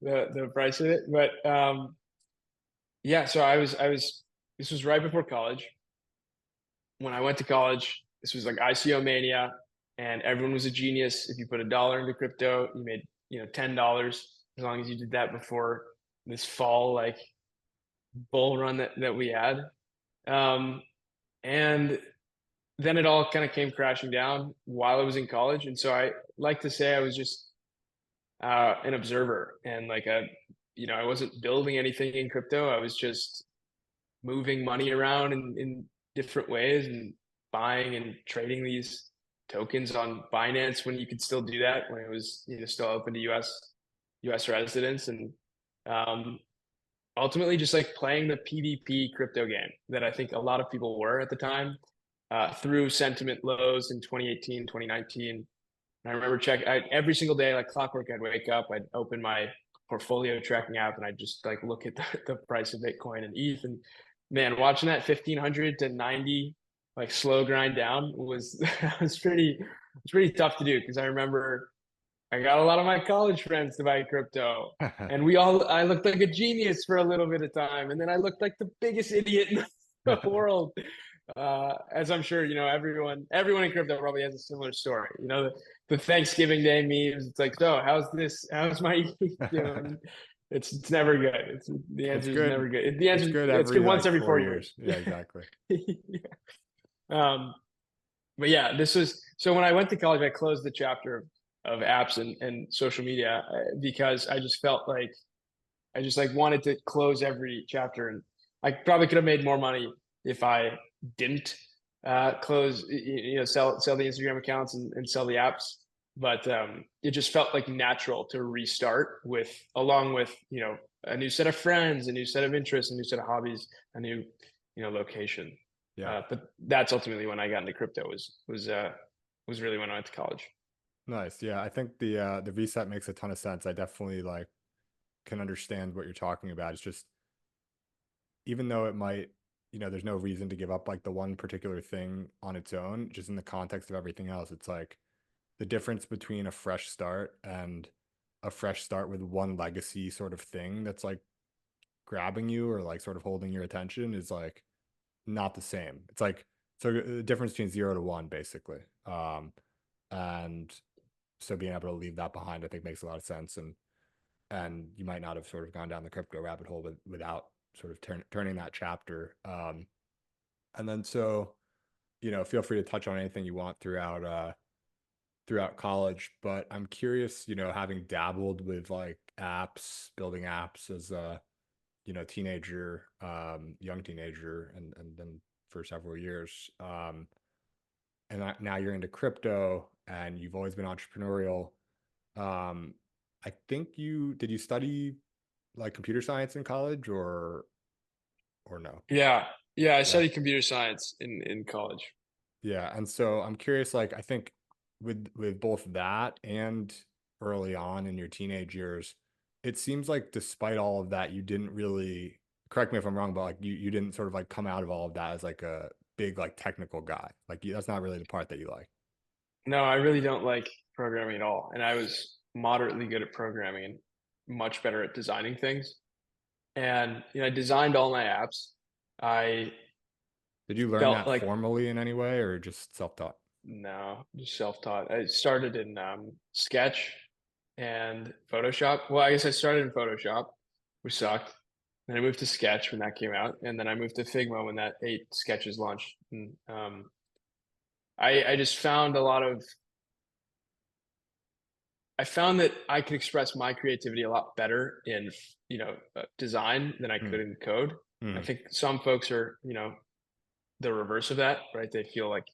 Speaker 3: the price of it. But yeah, so I was this was right before college. When I went to college, this was like ICO mania, and everyone was a genius. If you put $1 into crypto, you made $10 as long as you did that before this fall like bull run that we had. And then it all kind of came crashing down while I was in college. And so I like to say I was just an observer, and like I wasn't building anything in crypto. I was just moving money around in different ways and buying and trading these tokens on Binance when you could still do that, when it was still open to US residents, and um, ultimately just like playing the PvP crypto game that I think a lot of people were at the time, through sentiment lows in 2018, 2019. And I remember every single day, like clockwork, I'd wake up, I'd open my portfolio tracking app, and I'd just like look at the price of Bitcoin and ETH. And man, watching that 1500 to 90 like slow grind down was was pretty tough to do, because I remember I got a lot of my college friends to buy crypto, and I looked like a genius for a little bit of time, and then I looked like the biggest idiot in the world. as I'm sure, everyone in crypto probably has a similar story. The Thanksgiving Day memes. It's like, so how's my ETH doing? It's never good. The
Speaker 2: It's
Speaker 3: answer is
Speaker 2: good.
Speaker 3: never good. The answer
Speaker 2: It's good
Speaker 3: it's good
Speaker 2: every
Speaker 3: once
Speaker 2: like
Speaker 3: every
Speaker 2: 4
Speaker 3: 4 years.
Speaker 2: years. Yeah, exactly.
Speaker 3: Yeah. But yeah, so when I went to college, I closed the chapter of apps and social media because I just felt like I just like wanted to close every chapter, and I probably could have made more money if I didn't close, sell the Instagram accounts and sell the apps. But it just felt like natural to restart along with a new set of friends, a new set of interests, a new set of hobbies, a new location.
Speaker 2: Yeah.
Speaker 3: But that's ultimately when I got into crypto. Was really when I went to college.
Speaker 2: Nice. Yeah, I think the reset makes a ton of sense. I definitely like can understand what you're talking about. It's just, even though it might, there's no reason to give up like the one particular thing on its own, just in the context of everything else. It's like the difference between a fresh start and a fresh start with one legacy sort of thing that's like grabbing you or like sort of holding your attention is like not the same. It's like, so the difference between 0 to 1 basically. And so being able to leave that behind, I think makes a lot of sense. And you might not have sort of gone down the crypto rabbit hole without sort of turning that chapter. And then so, feel free to touch on anything you want throughout college. But I'm curious, having dabbled with like apps, building apps as a teenager, young teenager, and then for several years, and now you're into crypto, and you've always been entrepreneurial. I think did you study like computer science in college or no?
Speaker 3: Yeah, yeah. I
Speaker 2: Yeah.
Speaker 3: studied computer science in college.
Speaker 2: Yeah. And so I'm curious, like, I think with both that and early on in your teenage years, it seems like despite all of that, you didn't really, correct me if I'm wrong, but like you didn't sort of like come out of all of that as like a big like technical guy. Like that's not really the part that you like.
Speaker 3: No, I really don't like programming at all. And I was moderately good at programming and much better at designing things. And I designed all my apps. I
Speaker 2: Did you learn
Speaker 3: felt
Speaker 2: that
Speaker 3: like
Speaker 2: formally in any way or just self-taught?
Speaker 3: no, just self-taught. I started in Sketch and Photoshop. Well, I guess I started in Photoshop, which sucked. Then I moved to Sketch when that came out, and then I moved to Figma when that 8 sketches launched. And I just found I found that I could express my creativity a lot better in design than I could in code. I
Speaker 2: Mm.
Speaker 3: think some folks are the reverse of that, right? They feel like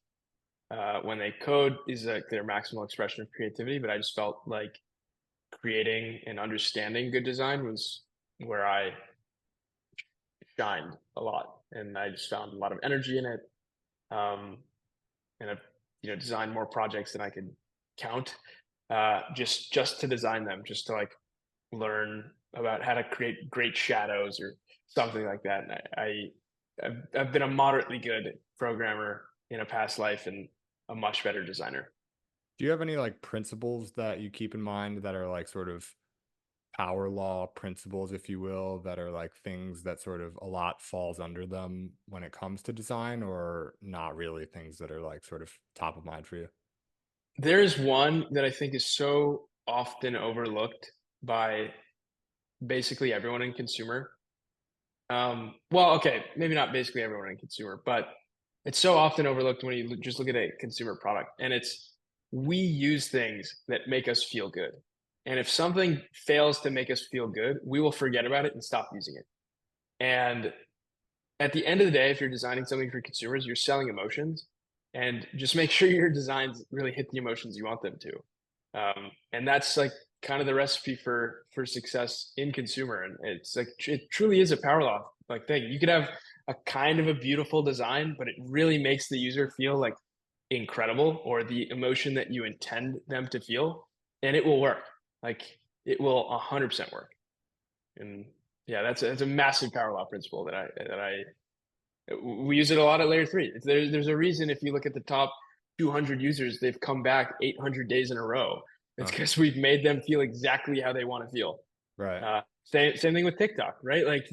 Speaker 3: when they code is like their maximal expression of creativity, but I just felt like creating and understanding good design was where I shined a lot, and I just found a lot of energy in it. Um, and I've designed more projects than I could count, just to design them, just to like learn about how to create great shadows or something like that. And I've been a moderately good programmer in a past life and a much better designer.
Speaker 2: Do you have any like principles that you keep in mind that are like sort of power law principles, if you will, that are like things that sort of a lot falls under them when it comes to design, or not really things that are like sort of top of mind for you?
Speaker 3: There's one that I think is so often overlooked by basically everyone in consumer. Well, okay, maybe not basically everyone in consumer, but it's so often overlooked when you just look at a consumer product, and it's we use things that make us feel good. And if something fails to make us feel good, we will forget about it and stop using it. And at the end of the day, if you're designing something for consumers, you're selling emotions, and just make sure your designs really hit the emotions you want them to. And that's like kind of the recipe for success in consumer. And it's like it truly is a power law like thing. You could have a kind of a beautiful design, but it really makes the user feel like incredible or the emotion that you intend them to feel, and it will work. Like it will 100% work. And yeah, that's a massive power law principle that I we use it a lot at layer three. There's a reason if you look at the top 200 users, they've come back 800 days in a row. It's
Speaker 2: Huh.
Speaker 3: because we've made them feel exactly how they want to feel.
Speaker 2: Right.
Speaker 3: Same thing with TikTok, right? Like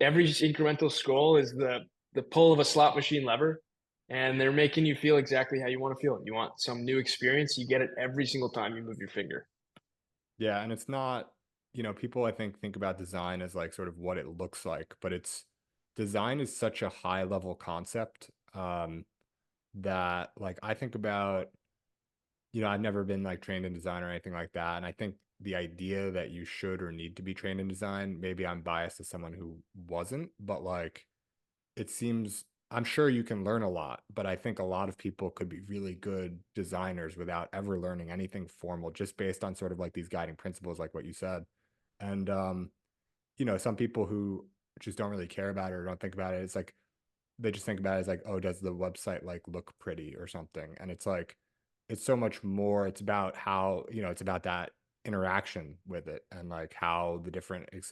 Speaker 3: every incremental scroll is the the pull of a slot machine lever, and they're making you feel exactly how you want to feel. You want some new experience, you get it every single time you move your finger.
Speaker 2: Yeah, and it's not, people I think about design as like sort of what it looks like, but design is such a high level concept that like I think about, I've never been like trained in design or anything like that. And I think the idea that you should or need to be trained in design, maybe I'm biased as someone who wasn't, but like it seems, I'm sure you can learn a lot, but I think a lot of people could be really good designers without ever learning anything formal, just based on sort of like these guiding principles, like what you said. And, some people who just don't really care about it or don't think about it, it's like they just think about it as like, oh, does the website like look pretty or something? And it's like, it's so much more. It's about how, it's about that interaction with it and like how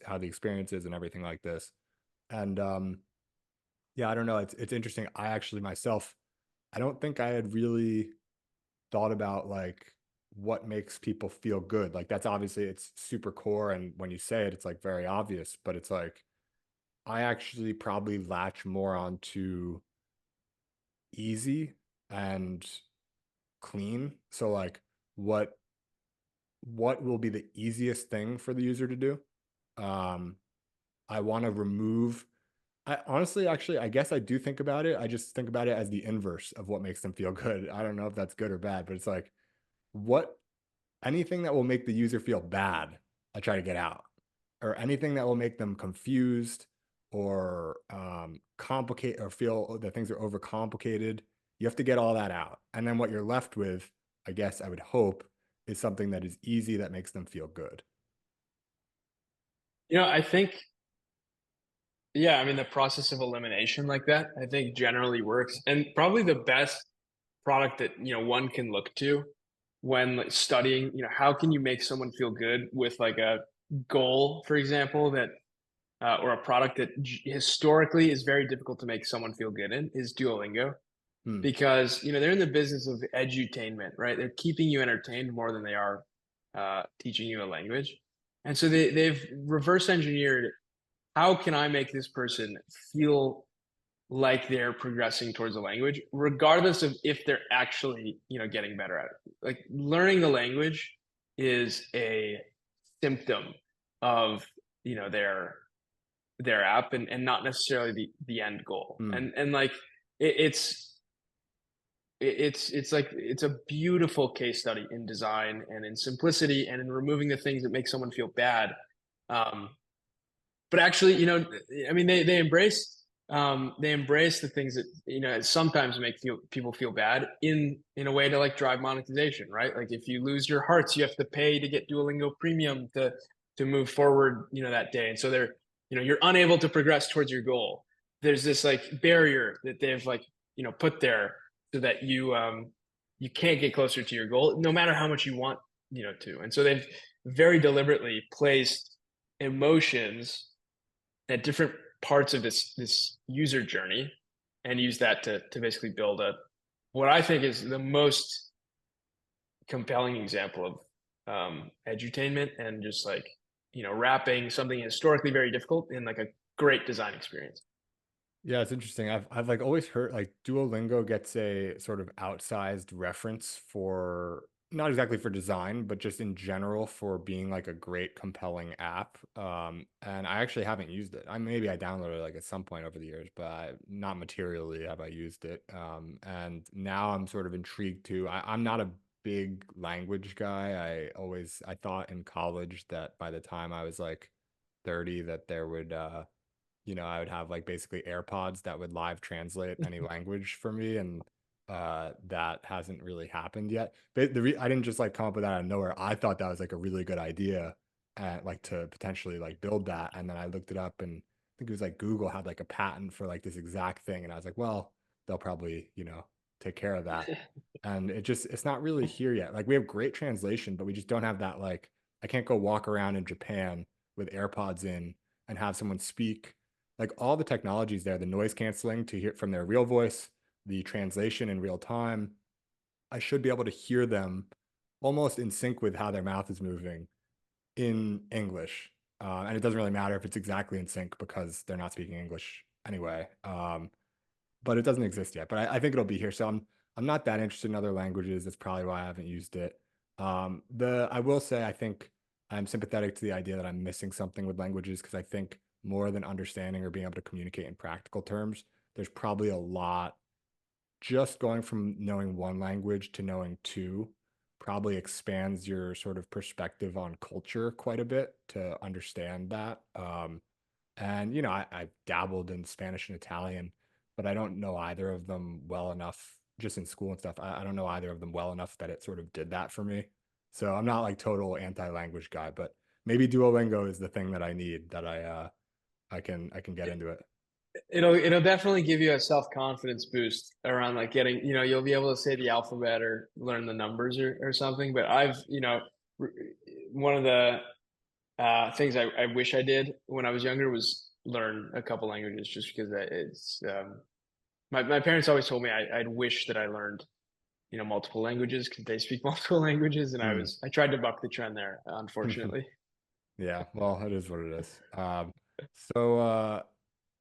Speaker 2: how the experience is and everything like this. And yeah, I don't know. It's interesting. I actually myself, I don't think I had really thought about like what makes people feel good. Like that's obviously it's super core, and when you say it, it's like very obvious. But it's like I actually probably latch more onto easy and clean. So like what what will be the easiest thing for the user to do? Um, I want to remove. I honestly, actually, I guess I do think about it. I just think about it as the inverse of what makes them feel good. I don't know if that's good or bad, but it's like what anything that will make the user feel bad, I try to get out, or anything that will make them confused or complicate or feel that things are overcomplicated. You have to get all that out, and then what you're left with, I guess I would hope, is something that is easy that makes them feel good.
Speaker 3: I think, yeah, I mean, the process of elimination like that, I think generally works. And probably the best product that, one can look to when like studying, how can you make someone feel good with like a goal, for example, that or a product that historically is very difficult to make someone feel good in is Duolingo,
Speaker 2: Hmm.
Speaker 3: because they're in the business of edutainment, right? They're keeping you entertained more than they are teaching you a language, and so they've reverse engineered how can I make this person feel like they're progressing towards a language, regardless of if they're actually getting better at it. Like learning the language is a symptom of their app, and not necessarily the end goal.
Speaker 2: Hmm.
Speaker 3: And like it's like it's a beautiful case study in design and in simplicity and in removing the things that make someone feel bad. um, but actually, I mean, they embrace the things that sometimes make people feel bad in a way to like drive monetization, right? Like if you lose your hearts, you have to pay to get Duolingo Premium to move forward, that day. And so you're unable to progress towards your goal. There's this like barrier that they've like put there so that you can't get closer to your goal, no matter how much you want to. And so they've very deliberately placed emotions at different parts of this user journey and use that to basically build what I think is the most compelling example of edutainment, and just like wrapping something historically very difficult in like a great design experience.
Speaker 2: Yeah, it's interesting. I've like always heard like Duolingo gets a sort of outsized reference for not exactly for design, but just in general for being like a great, compelling app. And I actually haven't used it. Maybe I downloaded it like at some point over the years, but not materially have I used it. And now I'm sort of intrigued too. I'm not a big language guy. I thought in college that by the time I was like 30 that there would I would have like basically AirPods that would live translate any language for me, and that hasn't really happened yet. But I didn't just like come up with that out of nowhere. I thought that was like a really good idea, like to potentially like build that. And then I looked it up, and I think it was like Google had like a patent for like this exact thing, and I was like, well, they'll probably take care of that. And it's not really here yet. Like we have great translation, but we just don't have that. Like I can't go walk around in Japan with AirPods in and have someone speak like all the technologies there, the noise canceling to hear from their real voice, the translation in real time. I should be able to hear them almost in sync with how their mouth is moving in English. And it doesn't really matter if it's exactly in sync because they're not speaking English anyway. but it doesn't exist yet. But I think it'll be here. So I'm not that interested in other languages. That's probably why I haven't used it. I will say I think I'm sympathetic to the idea that I'm missing something with languages, because I think more than understanding or being able to communicate in practical terms, there's probably a lot. Just going from knowing one language to knowing two probably expands your sort of perspective on culture quite a bit to understand that. And I've dabbled in Spanish and Italian, but I don't know either of them well enough. Just in school and stuff, I don't know either of them well enough that it sort of did that for me. So I'm not like total anti-language guy, but maybe Duolingo is the thing that I need, that I can get into it.
Speaker 3: It'll definitely give you a self-confidence boost around like getting, you'll be able to say the alphabet or learn the numbers or something. But one of the things I wish I did when I was younger was learn a couple languages, just because it's my parents always told me I'd wish that I learned, multiple languages, because they speak multiple languages, and
Speaker 2: Hmm.
Speaker 3: I tried to buck the trend there, unfortunately.
Speaker 2: Yeah, well, it is what it is. So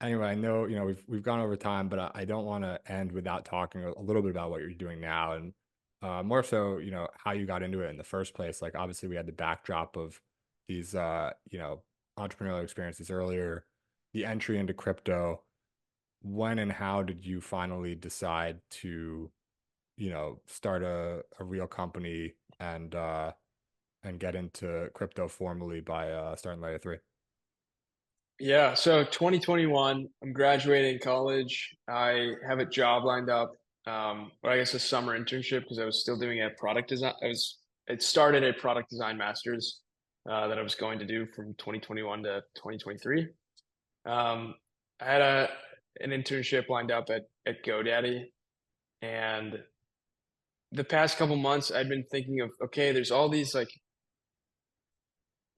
Speaker 2: anyway, I know we've gone over time, but I don't want to end without talking a little bit about what you're doing now, and more so, how you got into it in the first place. Like, obviously, we had the backdrop of these entrepreneurial experiences earlier, the entry into crypto. When and how did you finally decide to start a real company and get into crypto formally by starting Layer 3?
Speaker 3: Yeah, so 2021, I'm graduating college. I have a job lined up, or I guess a summer internship, because I was still doing a product design. It started a product design master's that I was going to do from 2021 to 2023. Um, I had an internship lined up at GoDaddy, and the past couple months I'd been thinking of, okay, there's all these like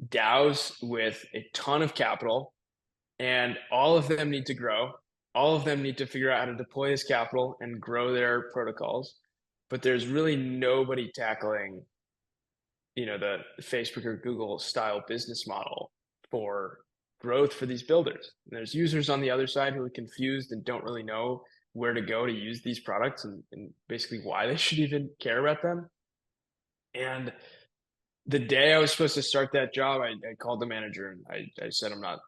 Speaker 3: DAOs with a ton of capital, and all of them need to grow. All of them need to figure out how to deploy this capital and grow their protocols. But there's really nobody tackling, the Facebook or Google style business model for growth for these builders. And there's users on the other side who are confused and don't really know where to go to use these products, and basically why they should even care about them. And the day I was supposed to start that job, I called the manager, and I said, I'm not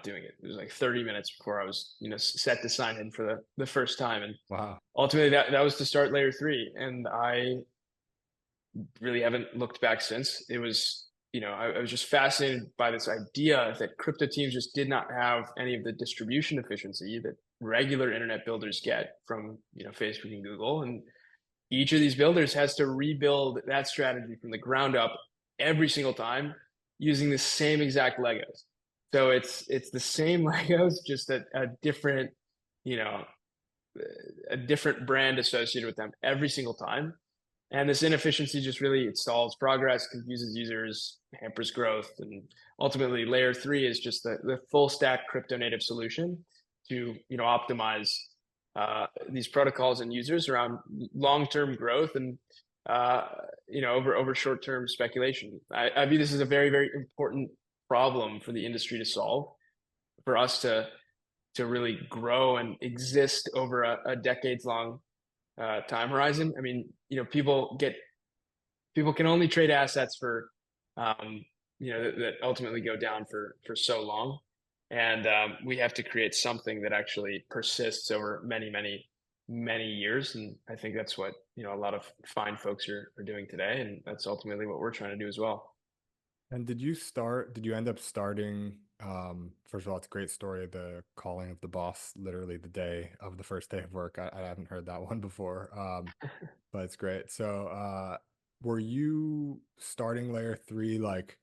Speaker 3: doing it. It was like 30 minutes before I was, set to sign in for the first time. And
Speaker 2: Wow.
Speaker 3: ultimately that was to start Layer 3. And I really haven't looked back since. It was, I was just fascinated by this idea that crypto teams just did not have any of the distribution efficiency that regular internet builders get from, Facebook and Google. And each of these builders has to rebuild that strategy from the ground up every single time using the same exact Legos. So it's the same Legos, just a different, you know, a different brand associated with them every single time. And this inefficiency just really, it stalls progress, confuses users, hampers growth. And ultimately Layer 3 is just the full stack crypto native solution to, optimize these protocols and users around long-term growth and, over short-term speculation. I view this as a very, very important problem for the industry to solve, for us to really grow and exist over a decades long time horizon. I mean, people can only trade assets for, that ultimately go down for so long. And we have to create something that actually persists over many, many, many years. And I think that's what, a lot of fine folks are doing today. And that's ultimately what we're trying to do as well.
Speaker 2: And did you end up starting, first of all, it's a great story, the calling of the boss literally the day of the first day of work. I haven't heard that one before. But it's great. So, were you starting Layer 3 like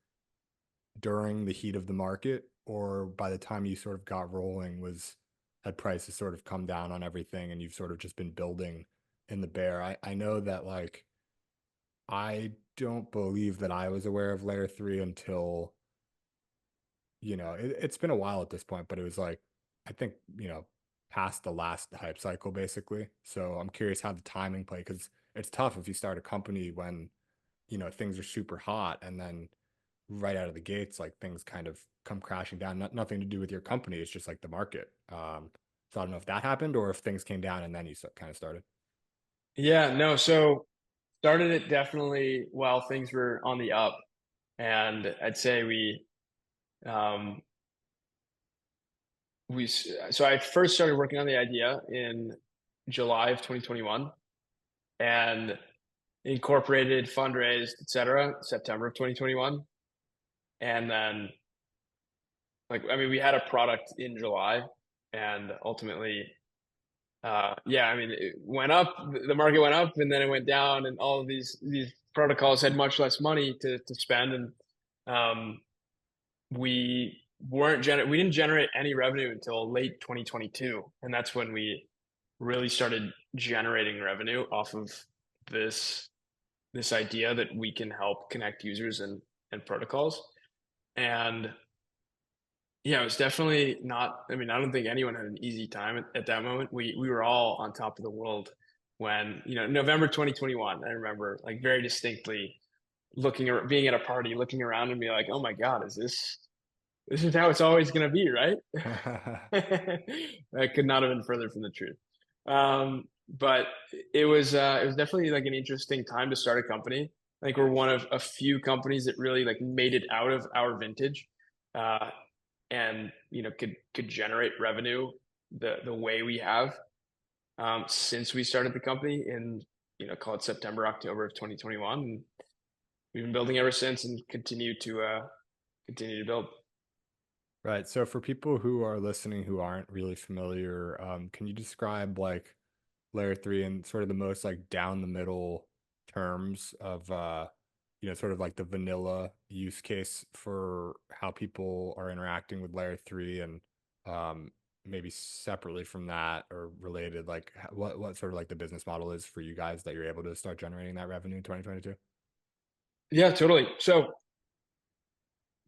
Speaker 2: during the heat of the market, or by the time you sort of got rolling, had prices sort of come down on everything and you've sort of just been building in the bear? I know that, like, I don't believe that I was aware of Layer 3 until, it's been a while at this point, but it was like, I think, past the last hype cycle, basically. So I'm curious how the timing played, because it's tough if you start a company when, things are super hot, and then right out of the gates, like things kind of come crashing down. Nothing to do with your company. It's just like the market. So I don't know if that happened or if things came down and then you kind of started.
Speaker 3: Yeah, no. So started it definitely while things were on the up, and I'd say um, so I first started working on the idea in July of 2021, and incorporated, fundraised, etc. September of 2021, and then we had a product in July, and ultimately, yeah, I mean, it went up, the market went up, and then it went down, and all of these protocols had much less money to spend, and um, we didn't generate any revenue until late 2022, and that's when we really started generating revenue off of this this idea that we can help connect users and protocols. And yeah, it was definitely not, I mean, I don't think anyone had an easy time at that moment. We were all on top of the world when, November 2021, I remember like very distinctly being at a party, looking around and be like, oh my God, this is how it's always going to be, right? That could not have been further from the truth. But it was definitely like an interesting time to start a company. I think we're one of a few companies that really like made it out of our vintage, uh, and could generate revenue the way we have, since we started the company in, call it September, October of 2021. And we've been building ever since and continue to build.
Speaker 2: Right. So for people who are listening who aren't really familiar, can you describe like layer three and sort of the most like down the middle terms of sort of like the vanilla use case for how people are interacting with layer three and um maybe separately from that or related, like what sort of like the business model is for you guys that you're able to start generating that revenue in 2022?
Speaker 3: Yeah, totally. So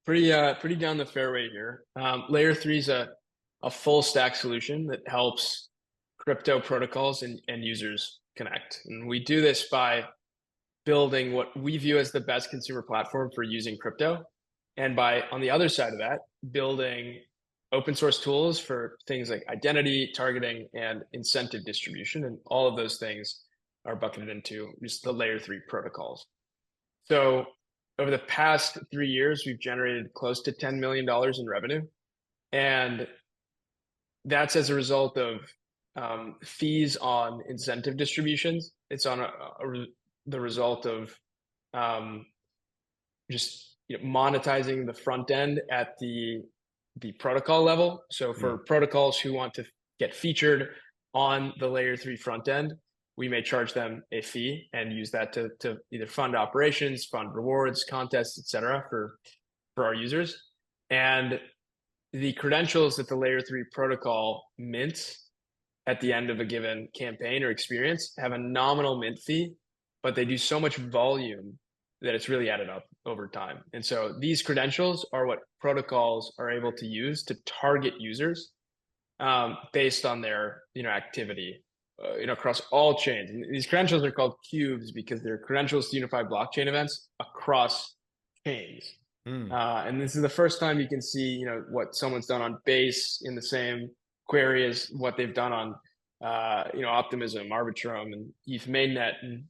Speaker 3: pretty down the fairway here. Layer three is a full stack solution that helps crypto protocols and users connect. And we do this by building what we view as the best consumer platform for using crypto. And by, on the other side of that, building open source tools for things like identity, targeting, and incentive distribution. And all of those things are bucketed into just the layer three protocols. So over the past 3 years, we've generated close to $10 million in revenue. And that's as a result of fees on incentive distributions. It's on the result of just monetizing the front end at the protocol level. So for protocols who want to get featured on the layer three front end, we may charge them a fee and use that to either fund operations, fund rewards, contests, etc. for our users. And the credentials that the layer three protocol mints at the end of a given campaign or experience have a nominal mint fee, but they do so much volume that it's really added up over time. And so these credentials are what protocols are able to use to target users, based on their activity, across all chains. And these credentials are called cubes because they're credentials to unify blockchain events across chains. And this is the first time you can see what someone's done on Base in the same query as what they've done on Optimism, Arbitrum, and ETH mainnet. And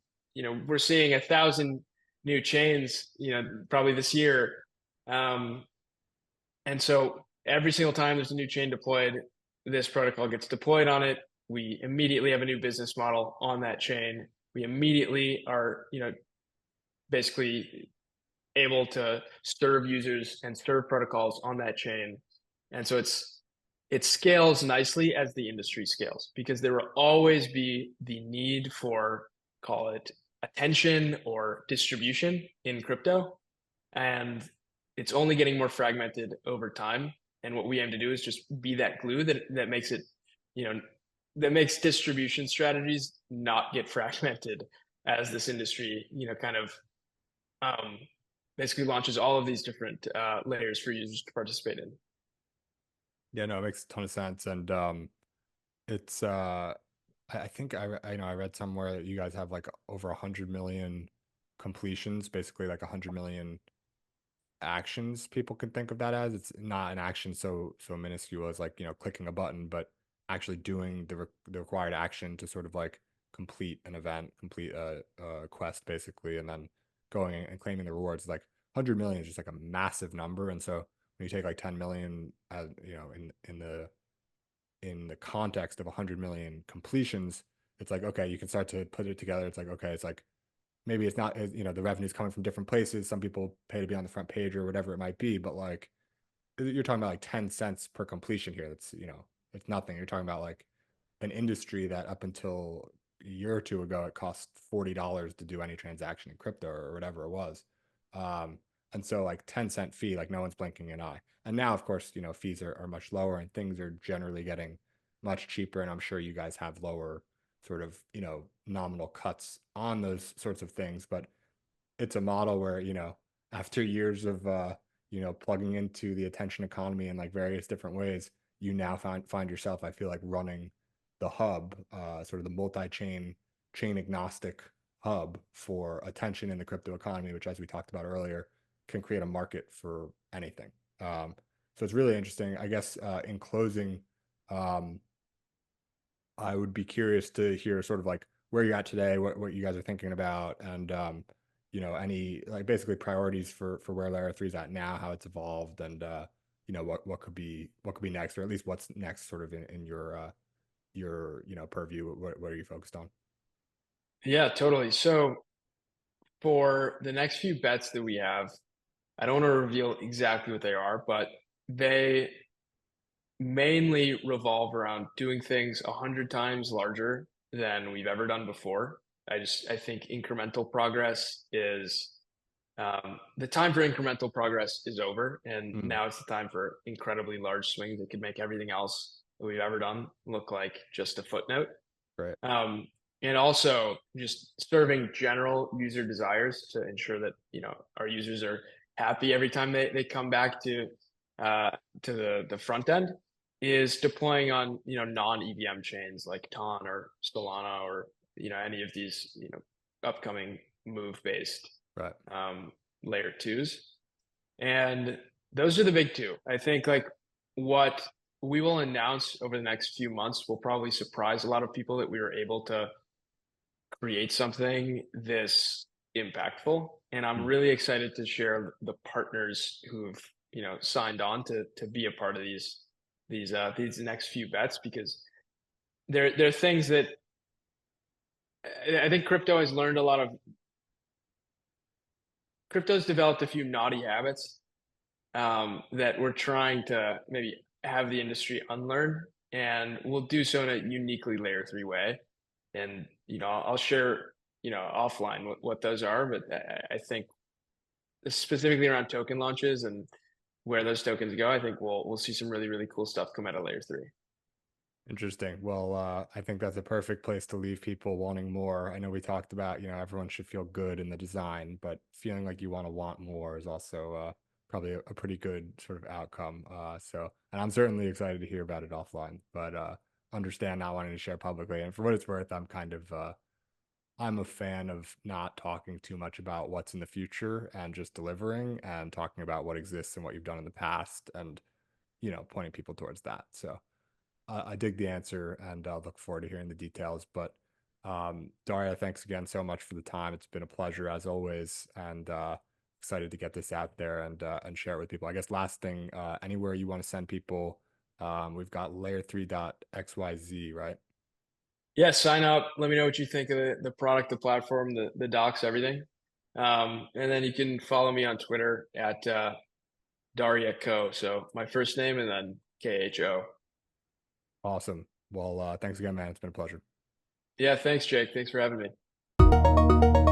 Speaker 3: we're seeing 1,000 new chains probably this year. And so every single time there's a new chain deployed, this protocol gets deployed on it. We immediately have a new business model on that chain. We immediately are basically able to serve users and serve protocols on that chain. And so it scales nicely as the industry scales, because there will always be the need for, call it, attention or distribution in crypto. And it's only getting more fragmented over time. And what we aim to do is just be that glue that makes it, that makes distribution strategies not get fragmented as this industry, kind of basically launches all of these different layers for users to participate in.
Speaker 2: Yeah, no, it makes a ton of sense. And it's I think I read somewhere that you guys have like over 100 million completions, basically like 100 million actions people can think of that as. It's not an action so minuscule as like clicking a button, but actually doing the required action to sort of like complete an event, complete a quest basically, and then going and claiming the rewards. Like 100 million is just like a massive number, and so when you take like 10 million, you know, in the context of 100 million completions, it's like, okay, you can start to put it together. It's like, okay, it's like maybe it's not, you know, the revenue's coming from different places. Some people pay to be on the front page or whatever it might be, but like you're talking about like 10 cents per completion here. That's, you know, it's nothing. You're talking about like an industry that up until a year or two ago, it cost $40 to do any transaction in crypto or whatever it was. Um, and so like 10-cent fee, like no one's blinking an eye. And now, of course, you know, fees are much lower and things are generally getting much cheaper. And I'm sure you guys have lower sort of, you know, nominal cuts on those sorts of things. But it's a model where, you know, after years of you know, plugging into the attention economy in like various different ways, you now find yourself, I feel like, running the hub, sort of the multi-chain, chain agnostic hub for attention in the crypto economy, which, as we talked about earlier, can create a market for anything. So it's really interesting. I guess in closing, um, I would be curious to hear sort of like where you're at today, what you guys are thinking about, and you know, any like basically priorities for where Layer 3 is at now, how it's evolved, and you know, what could be next, or at least what's next sort of in your, you know, purview. What are you focused on?
Speaker 3: Yeah, totally. So for the next few bets that we have, I don't want to reveal exactly what they are, but they mainly revolve around doing things 100 times larger than we've ever done before. I think incremental progress is the time for incremental progress is over, and
Speaker 2: Mm,
Speaker 3: now it's the time for incredibly large swings that could make everything else that we've ever done look like just a footnote.
Speaker 2: right.
Speaker 3: Um, and also just serving general user desires to ensure that, you know, our users are happy every time they come back uh, to the front end is deploying on, you know, non-EVM chains like Ton or Solana or, you know, any of these, you know, upcoming move based
Speaker 2: Right.
Speaker 3: layer twos. And those are the big two. I think like what we will announce over the next few months will probably surprise a lot of people that we were able to create something this impactful. And I'm
Speaker 2: Mm,
Speaker 3: really excited to share the partners who've, you know, signed on to be a part of these next few bets, because they're things that I think crypto's developed a few naughty habits that we're trying to maybe have the industry unlearn, and we'll do so in a uniquely layer three way. And, you know, I'll share, you know, offline what those are, but I think specifically around token launches and where those tokens go, I think we'll see some really, really cool stuff come out of layer three.
Speaker 2: interesting. Well, I think that's a perfect place to leave people wanting more. I know we talked about, you know, everyone should feel good in the design, but feeling like you want more is also probably a pretty good sort of outcome. And I'm certainly excited to hear about it offline, but understand not wanting to share publicly. And for what it's worth, I'm a fan of not talking too much about what's in the future and just delivering and talking about what exists and what you've done in the past and, you know, pointing people towards that. So I dig the answer and I'll look forward to hearing the details. But Daria, thanks again so much for the time. It's been a pleasure as always, and excited to get this out there and share it with people. I guess last thing, anywhere you want to send people, we've got layer3.xyz, right?
Speaker 3: Yeah, sign up. Let me know what you think of the product, the platform, the docs, everything. And then you can follow me on Twitter at Dariya Kho. So my first name and then KHO.
Speaker 2: Awesome. Well, thanks again, man. It's been a pleasure.
Speaker 3: Yeah, thanks, Jake. Thanks for having me.